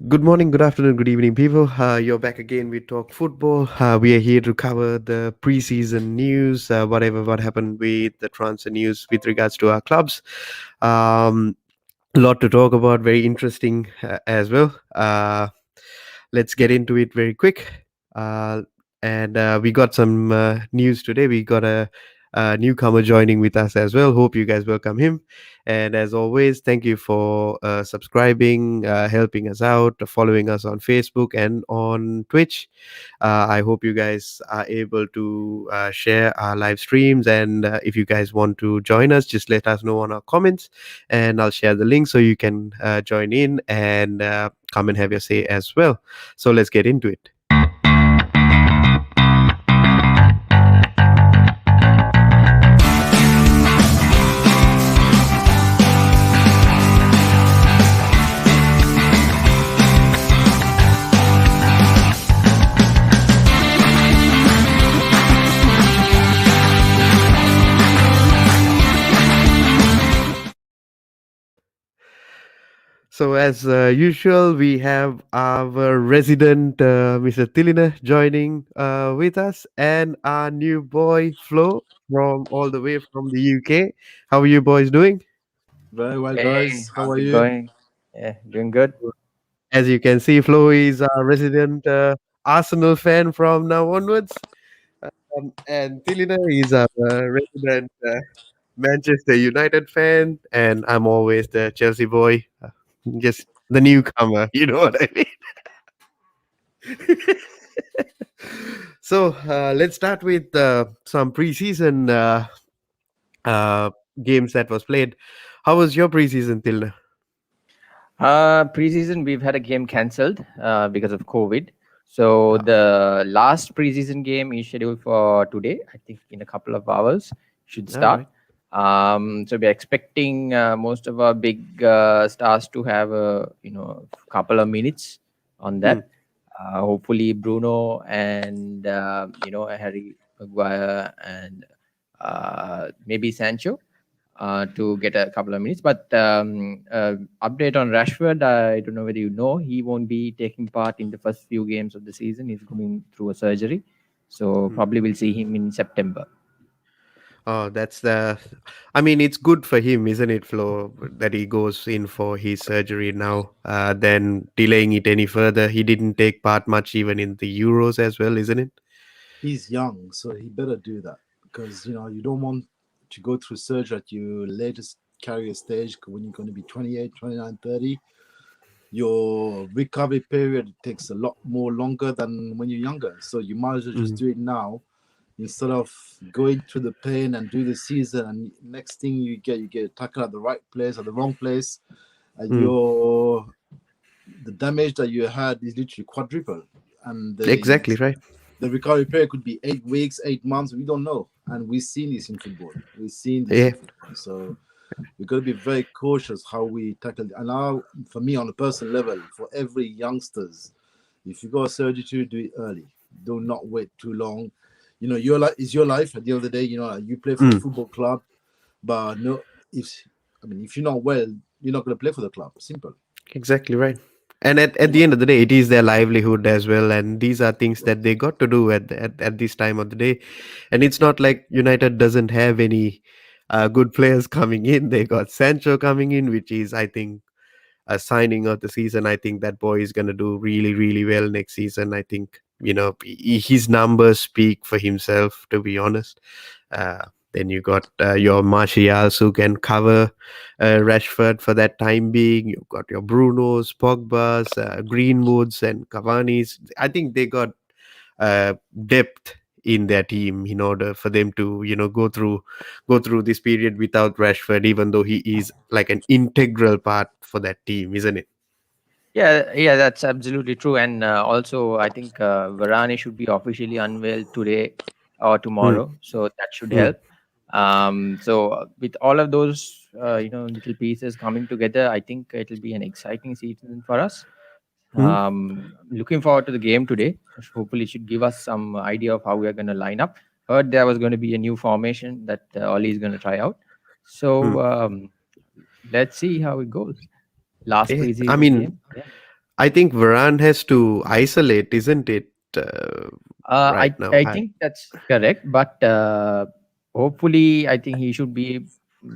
Good morning, good afternoon, good evening, people. You're back again. We talk football. We are here to cover the preseason news, what happened with the transfer news with regards to our clubs. Um, a lot to talk about, very interesting as well. Let's get into it very quick. Uh, and we got some news today. We got a newcomer joining with us as well. Hope you guys welcome him. And as always, thank you for subscribing, helping us out, following us on Facebook and on Twitch. I hope you guys are able to share our live streams. And if you guys want to join us, just let us know on our comments, and I'll share the link so you can join in and come and have your say as well. So let's get into it. So, as usual, we have our resident Mr. Tilina joining with us, and our new boy Flo from all the way from the UK. How are you boys doing? Very well, Hey, guys. How how's are it you? going? Yeah, doing good. As you can see, Flo is a resident Arsenal fan from now onwards, and Tilina is a resident Manchester United fan, and I'm always the Chelsea boy, just the newcomer. You know what I mean? So let's start with some preseason uh, games that was played. How was your preseason till now? Preseason, we've had a game cancelled because of COVID. So the last preseason game is scheduled for today. I think in a couple of hours should All start. right. So we're expecting most of our big stars to have a couple of minutes on Hmm. that. Hopefully Bruno and Harry Maguire and maybe Sancho to get a couple of minutes. But update on Rashford, I don't know whether you know, he won't be taking part in the first few games of the season. He's going through a surgery, so Hmm. probably we'll see him in September. Oh, that's the. I mean, it's good for him, isn't it, Flo, that he goes in for his surgery now, than delaying it any further. He didn't take part much even in the Euros as well, isn't it? He's young, so he better do that because you don't want to go through surgery at your latest career stage when you're going to be 28, 29, 30. Your recovery period takes a lot more longer than when you're younger. So you might as well just Mm. do it now instead of going through the pain and do the season. And next thing you get tackled at the right place at the wrong place, and Mm. your the damage that you had is literally quadruple, and Exactly right. the recovery period could be 8 weeks, 8 months. We don't know, and we've seen this in football. We've seen this in Yeah. football. So we've got to be very cautious how we tackle it. And now, for me, on a personal level, for every youngsters, if you go surgery to do it early. Do not wait too long. Your life is your life. At the end of the day, you play for a Mm. football club, but no, if you're not well, you're not going to play for the club. Simple. Exactly right. And at You the know, end of the day, it is their livelihood as well. And these are things that they got to do at this time of the day. And it's not like United doesn't have any good players coming in. They got Sancho coming in, which is, I think, a signing of the season. I think that boy is going to do really, really well next season. I think, his numbers speak for himself, to be honest. Then you got your Martials who can cover Rashford for that time being. You've got your Brunos, Pogba's, Greenwoods, and Cavani's. I think they got depth in their team in order for them to go through this period without Rashford, even though he is like an integral part for that team, isn't it? Yeah, that's absolutely true. And also, I think Varane should be officially unveiled today or Hmm. tomorrow, so that should Hmm. help. So with all of those, little pieces coming together, I think it'll be an exciting season for us. Hmm. Looking forward to the game today. Hopefully, it should give us some idea of how we are going to line up. Heard there was going to be a new formation that Oli is going to try out. Hmm. So let's see how it goes. Last Yeah, I preseason mean, game. Yeah. I think Varane has to isolate, isn't it? Uh, right now. I think that's correct, but hopefully, I think he should be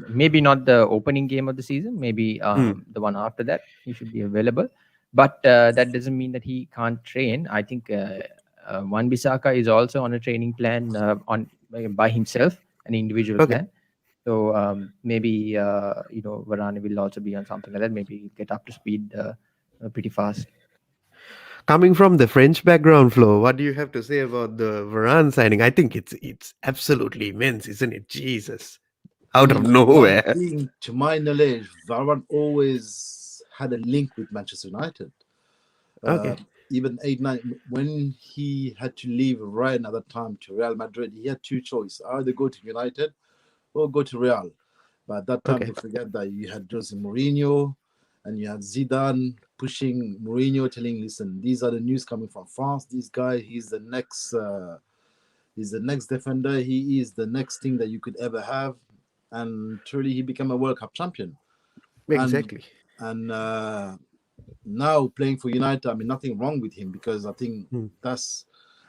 maybe not the opening game of the season, maybe Hmm. the one after that. He should be available, but that doesn't mean that he can't train. I think Wan Bissaka is also on a training plan on by himself, an individual Okay. plan. So maybe Varane will also be on something like that. Maybe get up to speed pretty fast. Coming from the French background, Flo, what do you have to say about the Varane signing? I think it's absolutely immense, isn't it? Jesus, I out of mean, one nowhere. thing to my knowledge, Varane always had a link with Manchester United. Uh, Okay. Even 8-9, when he had to leave right at that time to Real Madrid, he had two choices: either go to United or go to Real. But at that time, Okay. don't forget that you had Jose Mourinho and you had Zidane pushing Mourinho, telling, "Listen, these are the news coming from France. This guy, he's the next defender. He is the next thing that you could ever have." And truly, he became a World Cup champion. And Exactly. and now playing for United, I mean, nothing wrong with him because I think Hmm. that's,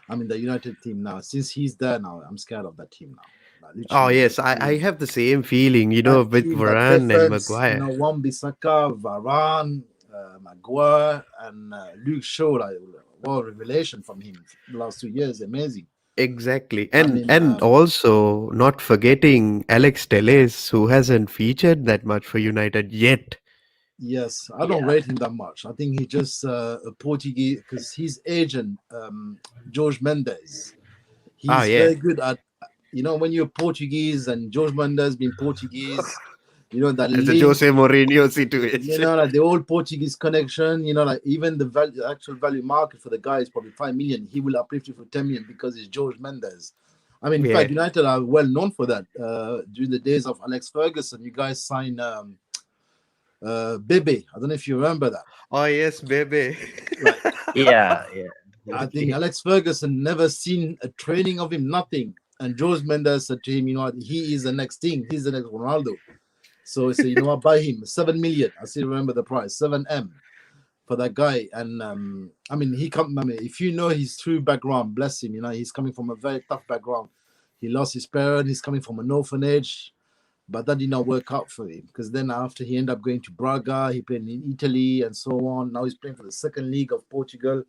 I mean, the United team now. Since he's there now, I'm scared of that team now. Like Oh literally, yes, I have the same feeling. that With team, that Varane and defense, Maguire. Wan Bissaka, Varane, Maguire, and Luke Shaw, like, what a revelation from him the last 2 years. Amazing. Exactly, I and mean, and also not forgetting Alex Telles, who hasn't featured that much for United yet. yes, I don't Yeah, rate him that much. I think he just a Portuguese because his agent, George Mendes, Ah, he's yeah, very good at, when you're Portuguese and George Mendes being Portuguese, that as a link, Jose Mourinho situation. like the old Portuguese connection, like even the value, actual value market for the guy is probably 5 million. He will uplift you for 10 million because it's George Mendes. I mean, in Yeah. fact, United are well known for that. During the days of Alex Ferguson, you guys signed Bebe. I don't know if you remember that. Oh yes, baby. Like, yeah, yeah, I think definitely. Alex Ferguson never seen a training of him, nothing. And George Mendes said to him, what, he is the next thing. He's the next Ronaldo. So he said, what, buy him 7 million. I still remember the price, 7M for that guy. And I mean, if you know his true background, bless him, he's coming from a very tough background. He lost his parent, he's coming from an orphanage, but that did not work out for him because then after he ended up going to Braga, he played in Italy and so on. Now he's playing for the second league of Portugal.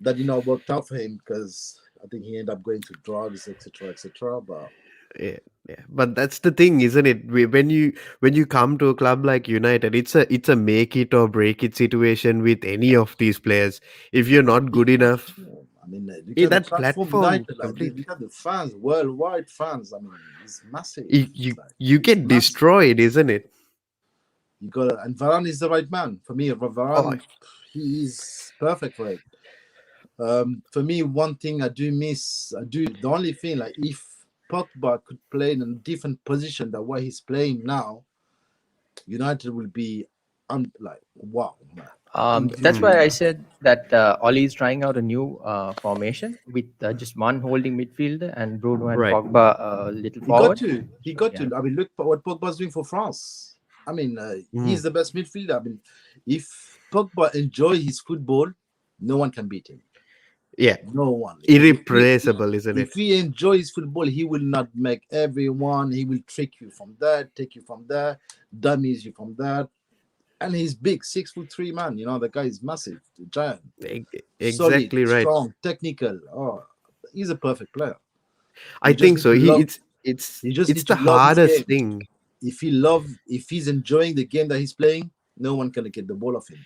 That did not work out for him because I think he ended up going to drugs, etc., etc. But Yeah, yeah. But that's the thing, isn't it? When you come to a club like United, it's a make it or break it situation with any of these players. If you're not big good enough, platform. I mean, look at the that platform platform United. Like, complete. look at the fans, worldwide fans. I mean, it's massive. You It's you, like you it's get massive. destroyed, isn't it? You got and Varane is the right man for me. Oh, Varane, he is perfect for it. For me, one thing I do miss, the only thing, like if Pogba could play in a different position than what he's playing now, United will be like wow, man. I think That's hmm. why I literally said that Oli is trying out a new formation with just one holding midfielder and Bruno and Right. Pogba a little he got forward. to. He So got yeah, to. I mean, look at what Pogba's doing for France. I mean, Hmm. he's the best midfielder. I mean, if Pogba enjoy his football, no one can beat him. Yeah. No one. Irreplaceable, isn't If it? he enjoys football, he will not make everyone. He will trick you from there, take you from there, dummies you from there. And he's big, 6'3" man. The guy is massive, giant, solid, Exactly right. strong, technical. Oh, he's a perfect player. I You just think need so. to He love. it's You just it's need the to love his hardest game. thing. If he's enjoying the game that he's playing, no one can get the ball off him.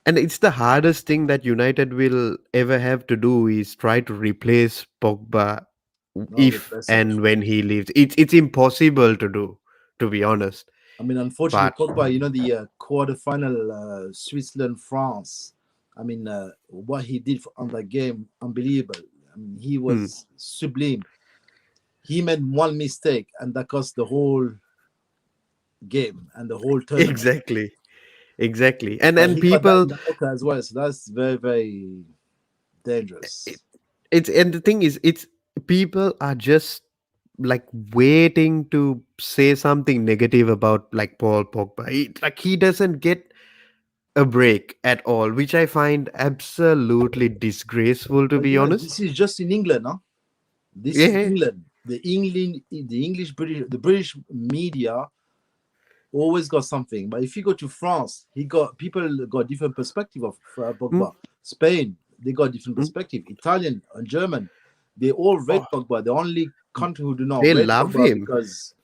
And it's the hardest thing that United will ever have to do is try to replace Pogba No if replaceable. and when he leaves. It's impossible to do, to be honest. I mean, unfortunately, But Pogba, the quarterfinal, Switzerland France. I mean, what he did on that game, unbelievable. I mean, he hmm, was sublime. He made one mistake, and that cost the whole game and the whole tournament. exactly, exactly. And But and he got that people, in the poker as well, so that's very, very it, dangerous. it's and the thing is, it's people are just like waiting to say something negative about like Paul Pogba. Like he doesn't get a break at all, which I find absolutely disgraceful, to But be you know, honest. this is just in England, huh? This is Yeah. England. The English, the British media always got something. But if you go to France, he got people got different perspective of Mm, Pogba. Spain, they got different mm. perspective. Italian and German, they all rate Oh, Pogba. The only country who do not they rate love Pogba him. because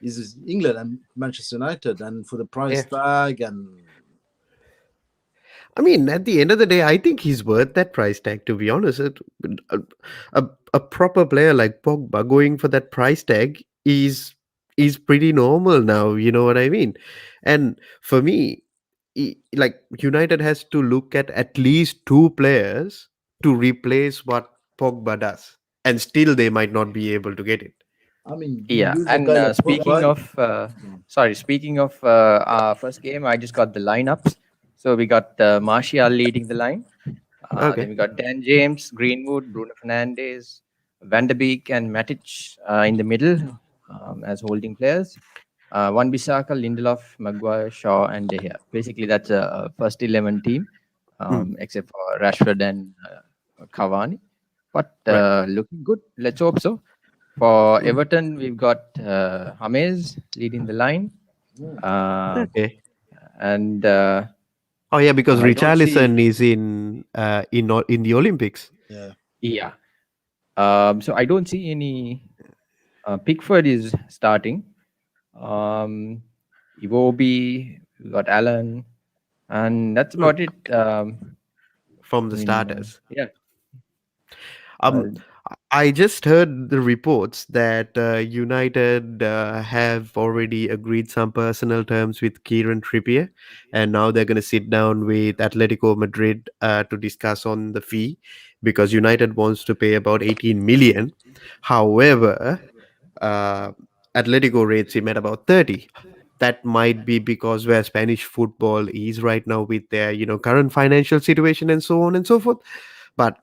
is England and Manchester United, and for the price Yeah. tag and I mean, at the end of the day, I think he's worth that price tag, to be honest. A, a proper player like Pogba going for that price tag is pretty normal now, you know what I mean? And for me, like United has to look at least two players to replace what Pogba does. And still they might not be able to get it. I mean, you Yeah, lose a and guy like speaking Pogba. of, sorry, speaking of our first game, I just got the lineups. So we got Martial leading the line. Then Okay. we got Dan James, Greenwood, Bruno Fernandes, Van de Beek, and Matic in the middle as holding players. One Bissaka, Lindelof, Maguire, Shaw, and De Gea. Basically, that's a first 11 team, Mm, except for Rashford and Cavani. But right. looking good. Let's hope so. For Everton, we've got James leading the line. Yeah. Uh, Okay. and Oh yeah, because I don't see. Richarlison is in the Olympics. Yeah. yeah, so I don't see any. Pickford is starting. Um, Iwobi, we got Allen, and that's Mm, about it. from I the mean, starters. yeah, Um, uh, I just heard the reports that United have already agreed some personal terms with Kieran Trippier, and now they're going to sit down with Atletico Madrid to discuss on the fee because United wants to pay about 18 million. However, uh, Atletico rates him at about 30. That might be because where Spanish football is right now with their current financial situation and so on and so forth. But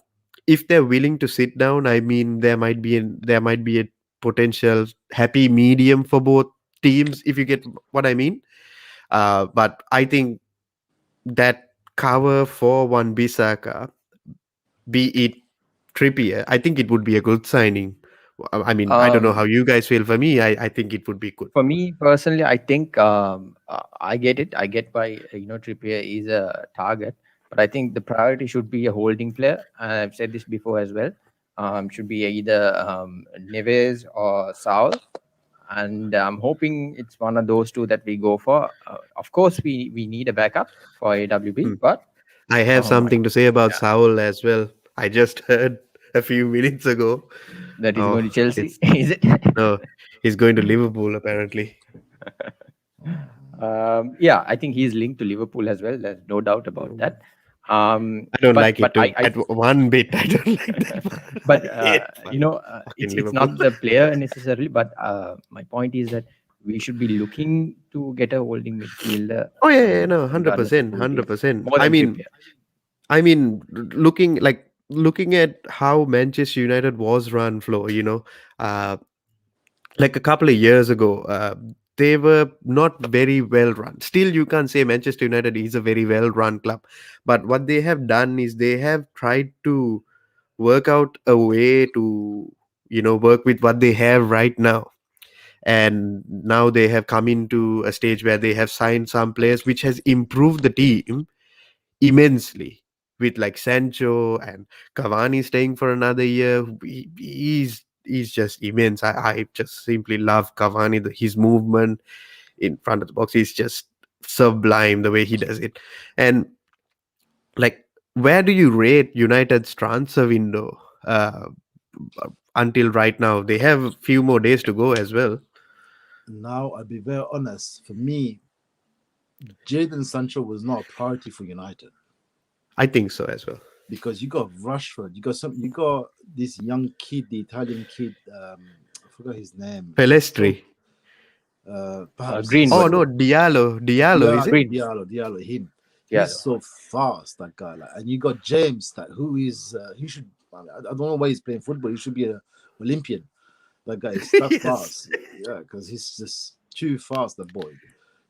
if they're willing to sit down, I mean, there might be a potential happy medium for both teams, if you get what I mean. But I think that cover for one Bisaka, be it Trippier, I think it would be a good signing. I mean, I don't know how um, you guys feel. For me, I think it would be good. for me personally, I think I get it. I get why Trippier is a target, but I think the priority should be a holding player. I've said this before as well. Should be either Neves or Saul, and I'm hoping it's one of those two that we go for. Of course, we need a backup for AWB, Hmm. but I have um, I- something to say about yeah, Saul as well. I just heard a few minutes ago. that is Oh, going to Chelsea, it's is it? no, he's going to Liverpool apparently. Yeah, I think he's linked to Liverpool as well. There's no doubt about that. I don't But like it too. I One bit, I don't like that one. but I hate it's fucking it's Liverpool. not the player necessarily, but my point is that we should be looking to get a holding midfielder, Oh yeah, yeah, no, hundred regardless of percent, who it hundred is, percent. more than Trippier. I mean, looking at how Manchester United was run, Flo. Uh, like a couple of years ago, they were not very well run. Still, you can't say Manchester United is a very well run club, but what they have done is they have tried to work out a way to work with what they have right now, and now they have come into a stage where they have signed some players which has improved the team immensely, with like Sancho and Cavani staying for another year. He's just immense. I just simply love Cavani. His movement in front of the box is just sublime, the way he does it. And like, where do you rate United's transfer window until right now? They have a few more days to go as well. Now, I'll be very honest. For me, Jadon Sancho was not a priority for United I think so as well. because you got Rashford, you got this young kid, the Italian kid. I forgot his name. He's Pelestri. so perhaps Oh Greenwood, no, so Diallo, is it? Green, Diallo, him. He's Diallo. so fast, that guy. Like, and you got James, that who is he should. I don't know why he's playing football. He should be an Olympian. That guy is that Yes. fast. Yeah, because he's just too fast, that boy.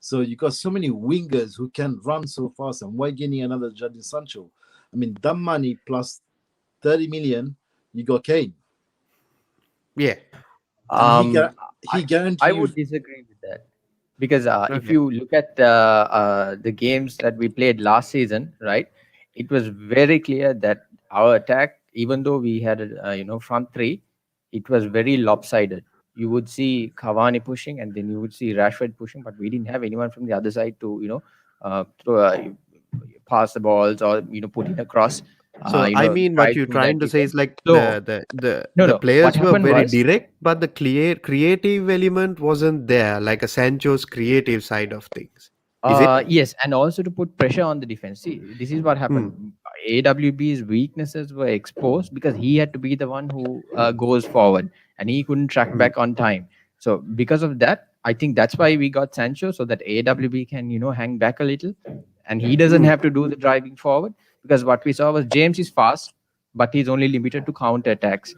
So you got so many wingers who can run so fast, and why getting another Jadon Sancho? I mean, that money plus 30 million, you got Kane, Yeah. and Um, he guarantee I you. would disagree with that because if Okay. you look at the games that we played last season, right, it was very clear that our attack, even though we had front three, it was very lopsided. You would see Cavani pushing, and then you would see Rashford pushing, but we didn't have anyone from the other side to throw, pass the balls or put it across. So I mean, what Drive you're through that trying to say defense. is like So no, the no. What players were happened very was direct, but the creative element wasn't there, like a Sancho's creative side of things. Is it? Yes, and also to put pressure on the defense. See, this is what Hmm. happened. AWB's weaknesses were exposed because he had to be the one who goes forward, and he couldn't track Hmm. back on time. So because of that, I think that's why we got Sancho, so that AWB can hang back a little, and he doesn't Hmm. have to do the driving forward. Because what we saw was James is fast, but he's only limited to counter attacks.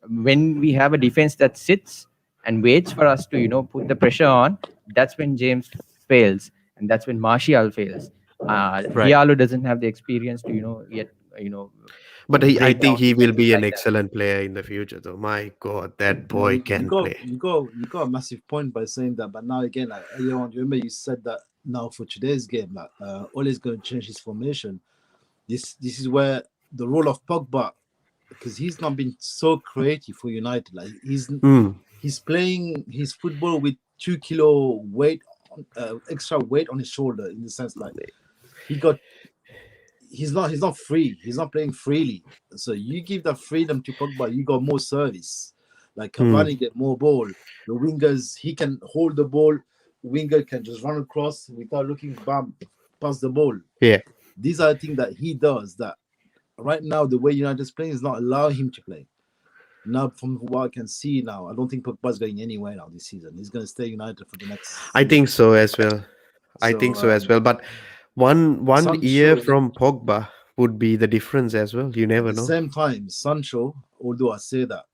When we have a defense that sits and waits for us to put the pressure on, that's when James fails, and that's when Martial fails. Right. Diallo doesn't have the experience to yet you know But I break think down he will defenses be an like that. excellent player in the future, though. My God, that No, boy can play. you got a massive point by saying that. But now again, like earlier on, remember you said that now for today's game, like Ole is going to change his formation. This is where the role of Pogba, because he's not been so creative for United. Like Hmm. he's playing his football with 2 kilo weight, extra weight on his shoulder. In the sense, like he got he's not free. He's not playing freely. So you give that freedom to Pogba, you got more service. Like Hmm. Cavani get more ball. The wingers, he can hold the ball. Winger can just run across without looking, bam, pass the ball. Yeah. These are the things that he does that right now the way United is playing is not allowing him to play. Now, from what I can see now, I don't think Pogba's going anywhere now this season. He's going to stay United for the next I season. think so as well. I think So so as well. But one year Sancho, from Pogba would be the difference as well. You at never the know. same time, Sancho, although I say that,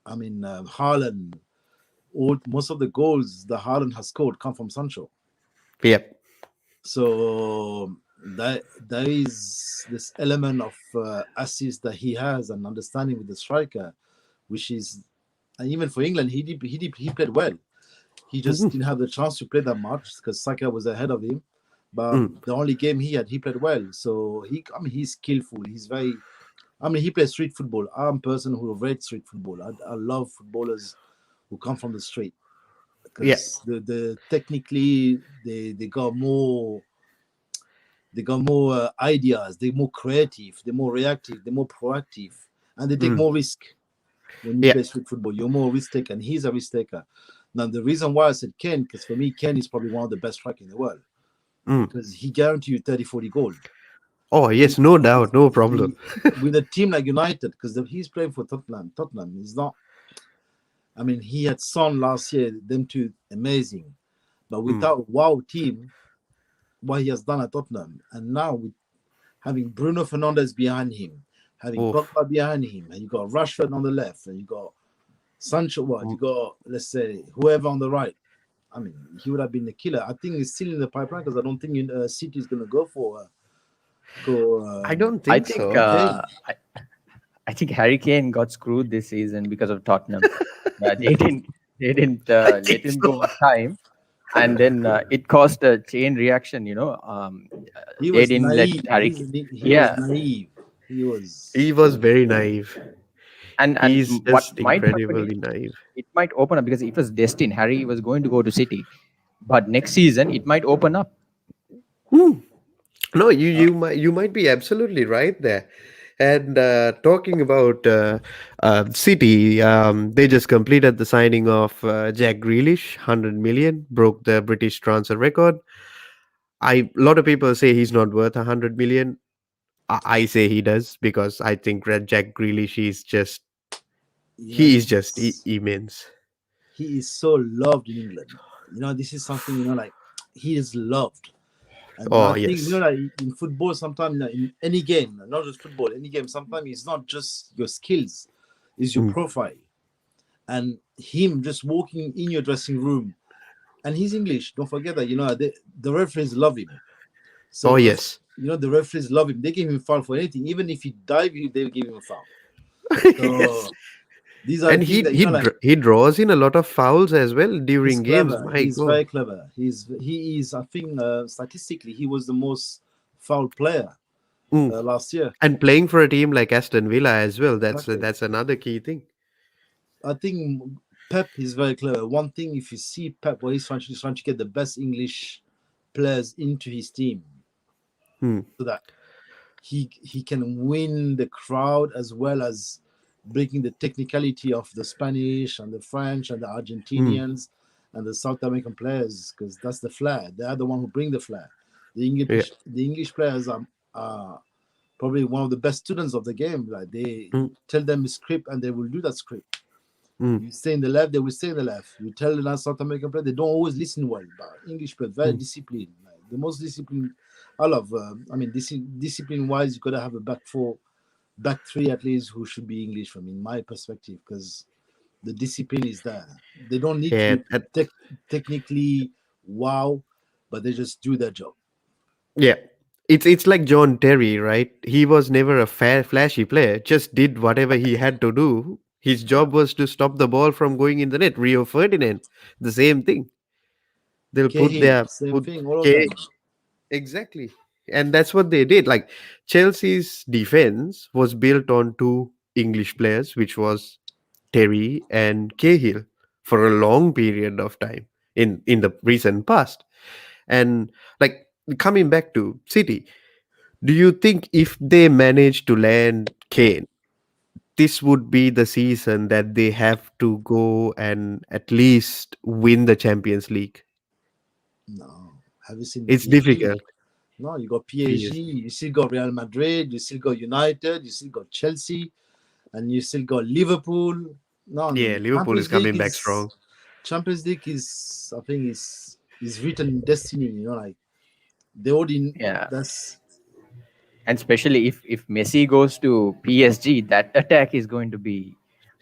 I mean, Haaland, most of the goals that Haaland has scored come from Sancho. Yep. So that there is this element of assist that he has and understanding with the striker, which is, and even for England, he played well. He just Mhm. didn't have the chance to play that much because Saka was ahead of him. But Mm. the only game he had, he played well. So I mean, he's skillful. He's very, I mean, he plays street football. I'm a person who read street football. I love footballers who come from the street Yeah. because the technically they got more ideas. They're more creative. They're more reactive. They're more proactive, and they take Mm. more risk. When you Yeah. play street football, you're more risk taker, and he's a risk taker. Now, the reason why I said Ken, because for me, Ken is probably one of the best strikers in the world Mm. because he guarantees you 30, 40 goals. Oh yes, no doubt, no problem. With a team like United, because he's playing for Tottenham is not. I mean, he had Son last year, them two amazing, but Mm. without wow team, what he has done at Tottenham, and now with having Bruno Fernandes behind him, having Oof. Pogba behind him, and you got Rashford on the left, and you got Sancho, what you Mm. got? Let's say whoever on the right. I mean, he would have been a killer. I think it's still in the pipeline because I don't think City is going to go I don't I think think so. uh, Kane. I, I think Harry Kane got screwed this season because of Tottenham. They didn't I let think him so. go on time, and then it caused a chain reaction. He They was didn't let naive. Harry Kane. He was Yeah, naive. He was. He was very naive. and He's what just might happen is incredibly naive. it might open up because it was destined. Harry was going to go to City, but next season it might open up. Hmm. No, Uh, you might be absolutely right there. And talking about City, they just completed the signing of Jack Grealish, 100 million, broke the British transfer record. A lot of people say he's not worth 100 million. I say he does because I think Red Jack Grealish he is just immense. he is so loved in England. This is something like he is loved. And I Oh think yes. like in football, sometimes in any game, not just football, any game, sometimes it's not just your skills, it's your Mm. profile. And him just walking in your dressing room and he's English. Don't forget that. The referees love him. Oh So yes. the referees love him. They give him foul for anything. Even if he dive, they give him a foul. Yes. So these are the And things that like. he draws in a lot of fouls as well He's during games. clever. My He's God. very clever. He is. I think statistically, he was the most foul player Mm. last year. And playing for a team like Aston Villa as well. Exactly. That's another key thing. I think Pep is very clever. One thing, if you see Pep, what he's trying to get the best English players into his team, Hmm. so that he can win the crowd as well as breaking the technicality of the Spanish and the French and the Hmm. Argentinians and the South American players, because that's the flair. They are the one who bring the flair. Yeah. The English players are probably one of the best students of the game. Like Hmm. you tell them a script and they will do that script. Hmm. You stay in the left, they will stay in the left. You tell the South American player, they don't always listen well, but English players very Hmm. disciplined. Like, the most disciplined. I love. Discipline wise, you gotta have a back four, back three at least who should be English from in my perspective, because the discipline is there. They don't need to Yeah. be technically wow, but they just do their job. Yeah. It's like John Terry, right? He was never a flashy player, just did whatever he had to do. His Yeah. job was to stop the ball from going in the net. Rio Ferdinand, the same thing. They'll put Cahill, their same put thing, all of K them. exactly. And that's what they did. Like Chelsea's defense was built on two English players, which was Terry and Cahill for a long period of time in the recent past. And like coming back to City, do you think if they manage to land Kane, this would be the season that they have to go and at least win the Champions League? No. Have you seen It's PSG? difficult. No, you got PSG, PSG. you still got Real Madrid, you still got United, you still got Chelsea, and you still got Liverpool. No, Yeah, Liverpool is coming back strong. Champions League is I think is written in destiny. Like they already Yeah, that's and especially if Messi goes to PSG, that attack is going to be,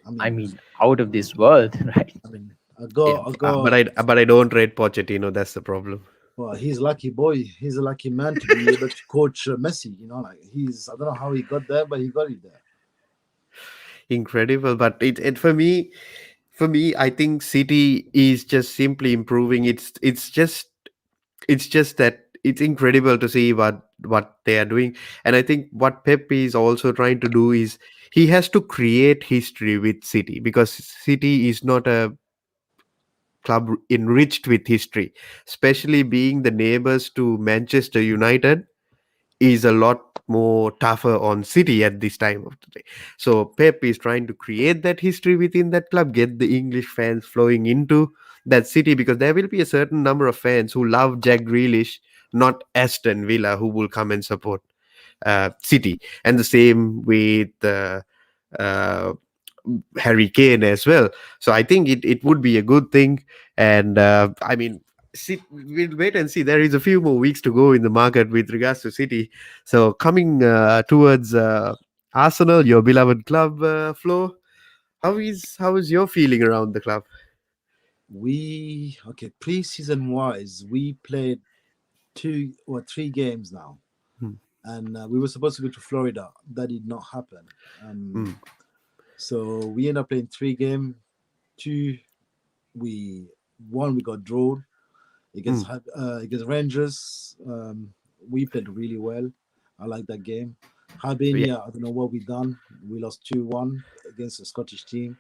I I mean mean, out of this world, right? I mean Yeah, I got but I don't rate Pochettino. That's the problem. well, he's a lucky boy. He's a lucky man to be able to coach Messi. Like he's I don't know how he got there, but he got it there. Incredible, but it for me, I think City is just simply improving. It's just that it's incredible to see what they are doing, and I think what Pep is also trying to do is he has to create history with City because City is not a club enriched with history, especially being the neighbors to Manchester United is a lot more tougher on City at this time of the day. So Pep is trying to create that history within that club, get the English fans flowing into that city because there will be a certain number of fans who love Jack Grealish, not Aston Villa, who will come and support City, and the same with uh, Harry Kane as well. So I think it would be a good thing. And I mean, we'll wait and see. There is a few more weeks to go in the market with regards to City. So coming towards Arsenal, your beloved club, Flo, how is your feeling around the club? We okay preseason wise, we played 2 or 3 games now, Hmm. and we were supposed to go to Florida. That did not happen. Hmm. So we ended up playing 3 games. Two, we one we got drawn Hmm. against Rangers. We played really well. I like that game. Yeah. Albania, I don't know what we done. We lost 2-1 against a Scottish team.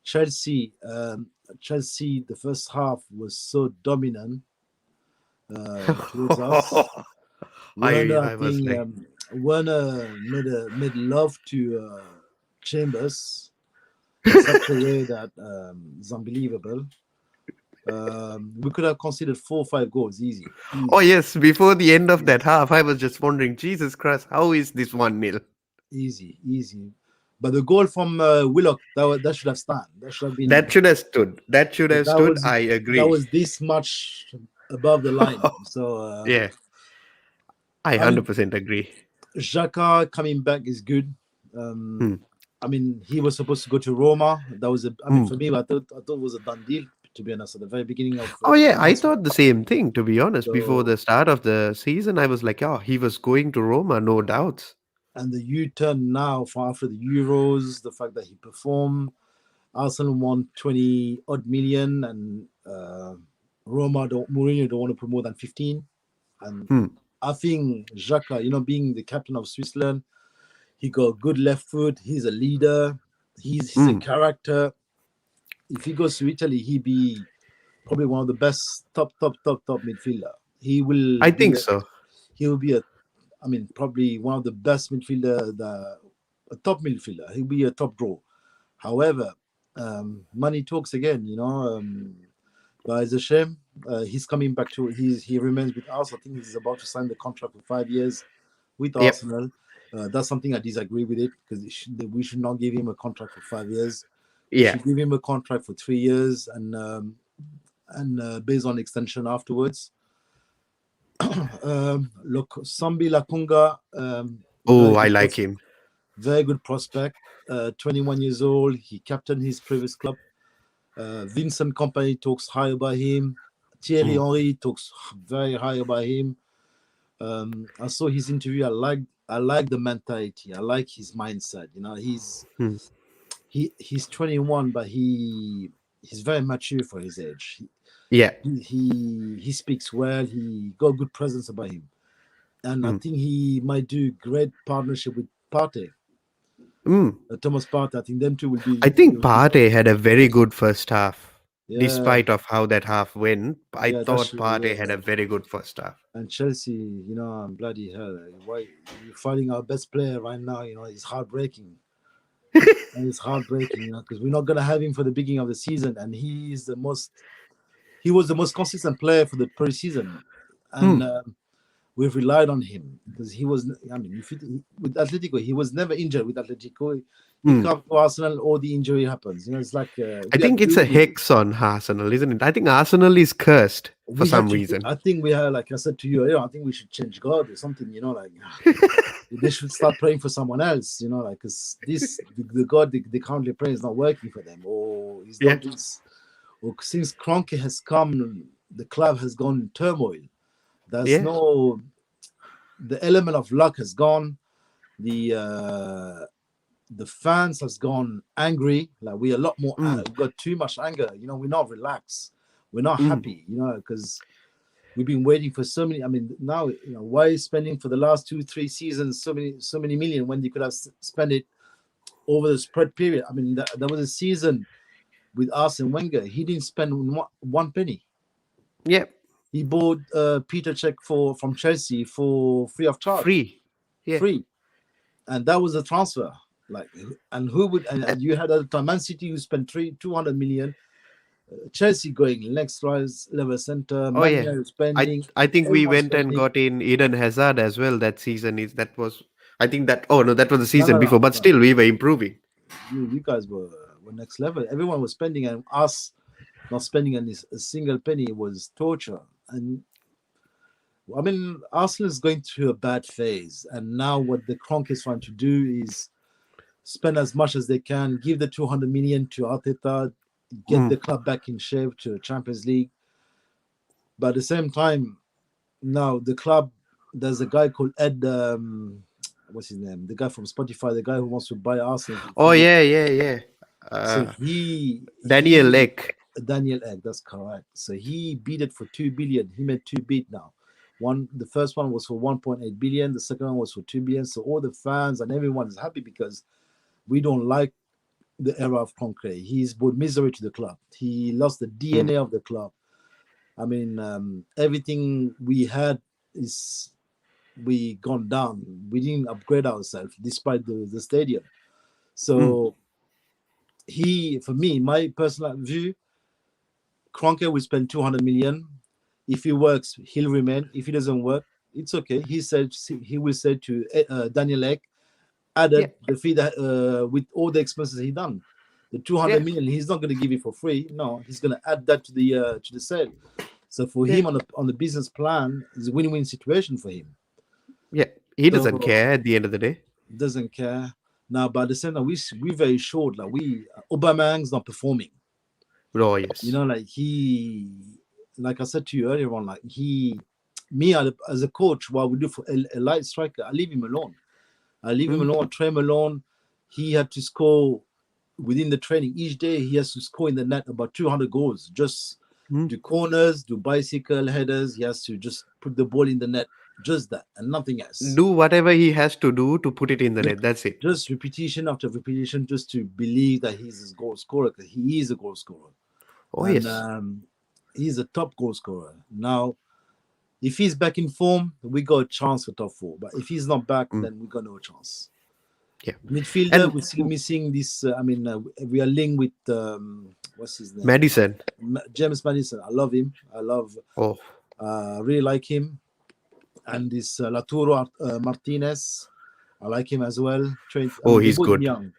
Chelsea, Chelsea, the first half was so dominant towards us. Werner, I I was think like, Werner made love to Chambers in such a way that is unbelievable. We could have considered 4 or 5 goals easy, oh easy, yes, before the end of easy, that half, I was just wondering, Jesus Christ, how is this 1-0? easy. But the goal from Willock, that should have stand. That should have been. That should have stood. That should have That stood. was I that agree. was this much above the line. So Yeah, I I mean, 100% agree. Xhaka coming back is good. Hmm. I mean, he was supposed to go to Roma. That was I mean, Hmm. for me, I thought it was a done deal to be honest, at the very beginning of Oh yeah, I transfer. thought the same thing, to be honest. Before So, the start of the season, I was like, oh, he was going to Roma, no doubts. and the U-turn now for after the Euros, the fact that he performed, Arsenal won 20 odd million, and Mourinho don't want to put more than 15. And Hmm. I think Xhaka, being the captain of Switzerland, he got a good left foot. He's a leader. He's a Hmm. character. If he goes to Italy, he'd be probably one of the best top midfielder. He will I be. think so. He will be probably one of the best midfielder, a top midfielder. He'll be a top draw. However, money talks again, but it's a shame. He's coming back to he remains with us. I think he's about to sign the contract for 5 years with Yep. Arsenal. That's something I disagree with it because we should not give him a contract for 5 years. We Yeah. should give him a contract for 3 years and based on extension afterwards. Look, Sambi Lakunga, Oh, I like him. very good prospect. 21 years old. He captained his previous club. Vincent Company talks high about him. Thierry Henry talks very high about him. I saw his interview. I like the mentality. I like his mindset. Hmm. He's 21, but he's very mature for his age. Yeah. He speaks well. He got good presence about him, and I think he might do great partnership with Partey. Thomas Partey. I think them two will I be. think Partey had a very good first half. Yeah, Despite of how that half went, I yeah, that's thought true. Partey had Yeah. a very good first half. And Chelsea, I'm bloody hell. Why you're fighting our best player right now? It's heartbreaking. And it's heartbreaking, because we're not gonna have him for the beginning of the season, and he was the most consistent player for the preseason, and we've relied on him because he was. I mean, with Atletico, he was never injured with Atletico. He comes to Arsenal, all the injury happens. It's like I think it's a hex on Arsenal, isn't it? I think Arsenal is cursed for we had some to. reason. I think we had, like I said to you earlier, I think we should change God or something. Like they should start praying for someone else. Like because the God they currently pray is not working for them, or he's Yeah. not this. Or since Kroenke has come, the club has gone in turmoil. There's Yeah. the element of luck has gone. The fans has gone angry. Like we're a lot more. We've got too much anger. We're not relaxed. We're not happy. Because we've been waiting for so many. I mean, now why is spending for the last 2-3 seasons so many million when you could have spent it over the spread period? I mean, there was a season with Arsene Wenger. He didn't spend one penny. Yeah. He bought Peter Cech from Chelsea for free of charge. Free. Yeah. Free. And that was a transfer. And who would, and you had at the time Man City who spent 200 million, Chelsea going next rise level center, Oh yeah. Man spending. I think we everyone went and spending. got in Eden Hazard as well that season. I think that oh no, that was the No, season before, but no. still we were improving. You guys were next level. Everyone was spending, and us not spending a single penny was torture. And I mean, Arsenal is going through a bad phase, and now what the Kroenke is trying to do is spend as much as they can, give the 200 million to Arteta, get the club back in shape to Champions League. But at the same time, now the club, there's a guy called Ed, what's his name? The guy from Spotify, the guy who wants to buy Arsenal. Oh yeah. So Daniel Ek. Daniel Egg, that's correct. So he bid it for 2 billion. He made 2 bid now. The first one was for 1.8 billion. The second one was for 2 billion. So all the fans and everyone is happy because we don't like the era of Kroenke. He's brought misery to the club. He lost the DNA of the club. I mean, everything we had we gone down. We didn't upgrade ourselves despite the stadium. So for me, my personal view, Kroenke will spend 200 million. If he works, he'll remain. If he doesn't work, it's okay. He will say to Daniel Ek, added the fee that with all the expenses he done, the 200 million. He's not going to give it for free. No, he's going to add that to the sale. So for him on the business plan, it's a win-win situation for him. Yeah, he doesn't care at the end of the day. Doesn't care now. But at the same time, we're very short. Like Aubameyang's not performing. Oh You yes. know, like like I said to you earlier on, like me as a coach, what we do for a light striker, I leave him alone. I leave him Mm, alone, train him alone. He had to score within the training each day. He has to score in the net about 200 goals. Just mm. do corners, do bicycle headers. He has to just put the ball in the net, just that, and nothing else. Do whatever he has to do to put it in the Yeah. net. That's it. Just repetition after repetition, just to believe that he's a goal scorer. 'Cause he is a goal scorer, Oh and yes. he's a top goal scorer. Now, if he's back in form, we got a chance for top four. But if he's not back, Mm, then we got no chance. yeah. Midfielder, And we're still missing this. We are linked with what's his name, Madison. James Madison. I love him. I love, Oh, really like him. And this Laturo Martinez, I like him as well. Trained. I oh, mean, they're he's both good. young.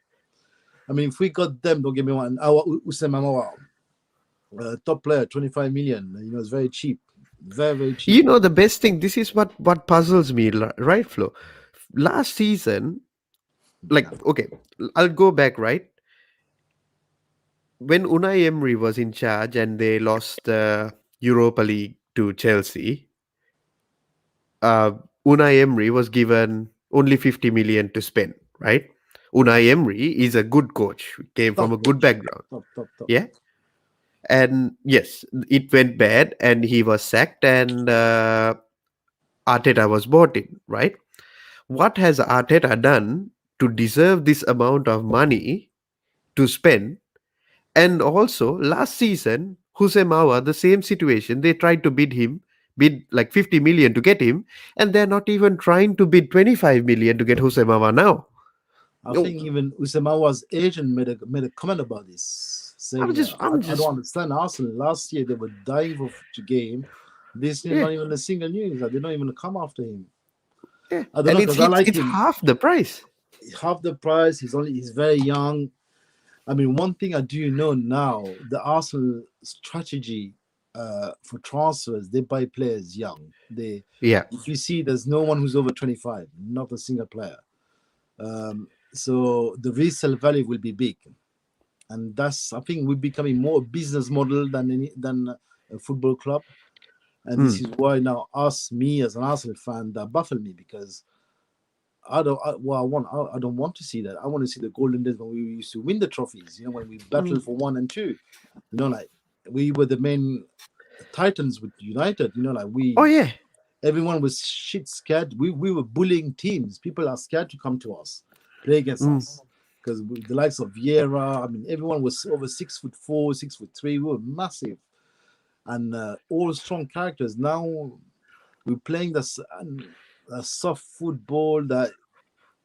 I mean, if we got them, don't get me wrong. Our Usama Mawa, top player, 25 million. You know, it's very cheap, very cheap. You know the best thing. This is what puzzles me, right, Flo? Last season, like Yeah. okay, I'll go back, right? When Unai Emery was in charge and they lost the Europa League to Chelsea, uh, Unai Emery was given only 50 million to spend, right? Unai Emery is a good coach, came from Top a good coach, background. top. Yeah. And yes, it went bad and he was sacked and Arteta was bought in, right? What has Arteta done to deserve this amount of money to spend? And also, last season, Jose Mawa, the same situation, they tried to bid like 50 million to get him, and they're not even trying to bid 25 million to get Jose Mawa now. I No, think even Usamawa's agent made a comment about this, saying, I'm I don't just, understand Arsenal. Last year they were dying to game. This year, yeah, not even a single news. They don't even come after him. yeah, I don't know and because I like it's him. half the price. Half the price. He's very young. I mean, one thing I do know now, the Arsenal strategy for transfers, they buy players young. Yeah, If you see, there's no one who's over 25, not a single player. So the resale value will be big, and that's, I think, we're becoming more a business model than a football club. And this mm, is why now me as an Arsenal fan, that baffle me, because I don't want to see that. I want to see the golden days when we used to win the trophies. You know, when we mm. battled for one and two. You know, like we were the main titans with United. You know, like Oh yeah, everyone was shit scared. We were bullying teams. People are scared to come to us, play against mm. us. Because the likes of Vieira, I mean, everyone was over 6'4", 6'3". We were massive and all strong characters. Now we're playing the soft football that,